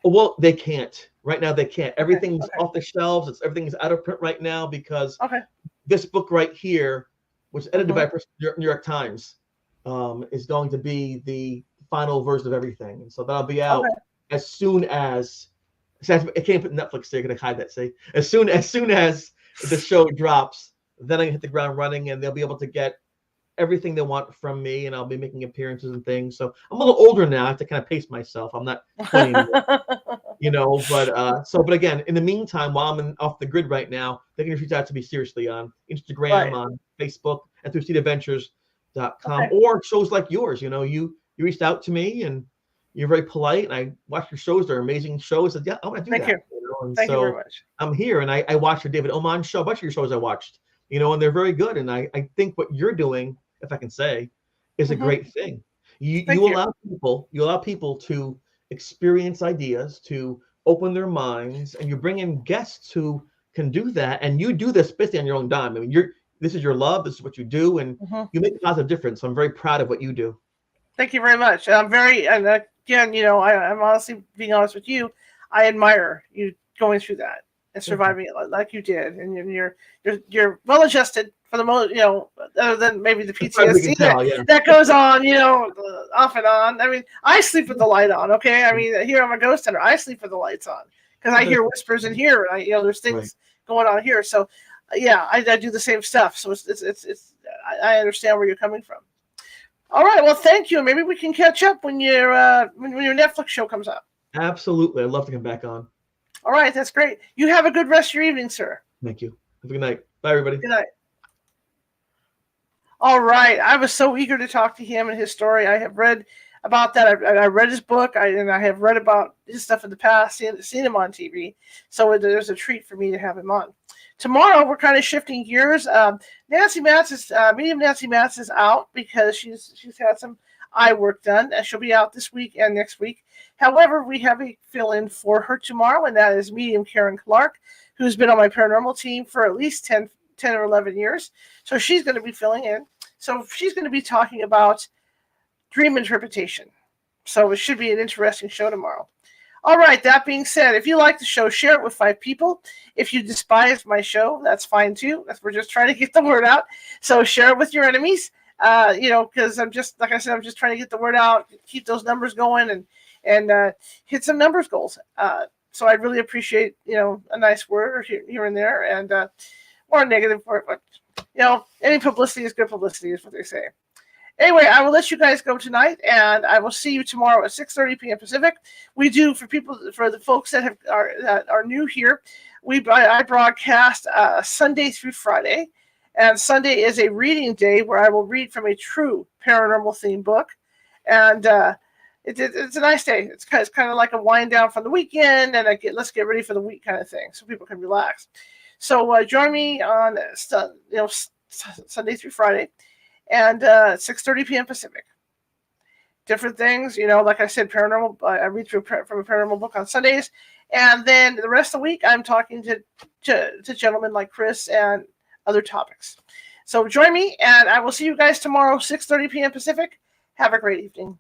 Oh, well, they can't. Right now, they can't. Okay. Everything's Okay. off the shelves. Everything's out of print right now because Okay. this book right here, which is edited Mm-hmm. by New York Times, is going to be the final version of everything. And so that'll be Okay. out as soon as So I can't put Netflix there. Gonna hide that. Say as soon as the show drops, then I can hit the ground running, and they'll be able to get everything they want from me, and I'll be making appearances and things. So I'm a little older now. I have to kind of pace myself. I'm not 20 anymore, but again, in the meantime, while I'm off the grid right now, they can reach out to me seriously on Instagram, Right. on Facebook, and through cdadventures.com, Okay. or shows like yours. You reached out to me, and you're very polite, and I watch your shows. They're amazing shows. I said, yeah, I want to do Thank that. you. And Thank you very so much. I'm here, and I watched your David Oman show. A bunch of your shows I watched, and they're very good. And I think what you're doing, if I can say, is a great thing. You allow people to experience ideas, to open their minds, and you bring in guests who can do that. And you do this basically on your own dime. I mean, this is your love. This is what you do, and you make a positive difference. I'm very proud of what you do. Thank you very much. And again, I'm honestly being honest with you. I admire you going through that and surviving it like you did, and you're well adjusted for the most, other than maybe the PTSD that goes on, off and on. I mean, I sleep with the light on. Okay, I mean, here I'm a ghost hunter. I sleep with the lights on because I hear whispers in here, and there's things going on here. So, yeah, I do the same stuff. So I understand where you're coming from. All right, well, thank you. Maybe we can catch up when your Netflix show comes out. Absolutely, I'd love to come back on. All right, that's great. You have a good rest of your evening, sir. Thank you. Have a good night. Bye, everybody. Good night. All right, I was so eager to talk to him and his story. I have read about that. I read his book, and I have read about his stuff in the past, seen him on TV. So there's a treat for me to have him on. Tomorrow, we're kind of shifting gears. Medium Nancy Matz is out because she's had some eye work done. She'll be out this week and next week. However, we have a fill-in for her tomorrow, and that is medium Karen Clark, who's been on my paranormal team for at least 10 or 11 years. So she's going to be filling in. So she's going to be talking about dream interpretation. So it should be an interesting show tomorrow. All right, that being said, if you like the show, share it with 5 people. If you despise my show, that's fine too. We're just trying to get the word out. So share it with your enemies, because I'm just trying to get the word out, keep those numbers going, and hit some numbers goals. So I'd really appreciate, a nice word here and there, and or a negative word, but any publicity is good publicity, is what they say. Anyway, I will let you guys go tonight, and I will see you tomorrow at 6:30 p.m. Pacific. We do, for the folks that are new here, I broadcast Sunday through Friday, and Sunday is a reading day where I will read from a true paranormal themed book, and it's a nice day. It's kind of like a wind down from the weekend, and let's get ready for the week kind of thing, so people can relax. So join me on Sunday through Friday. And 6:30 p.m. Pacific. Different things, like I said, paranormal. I read from a paranormal book on Sundays, and then the rest of the week I'm talking to gentlemen like Chris and other topics. So join me, and I will see you guys tomorrow, 6:30 p.m. Pacific. Have a great evening.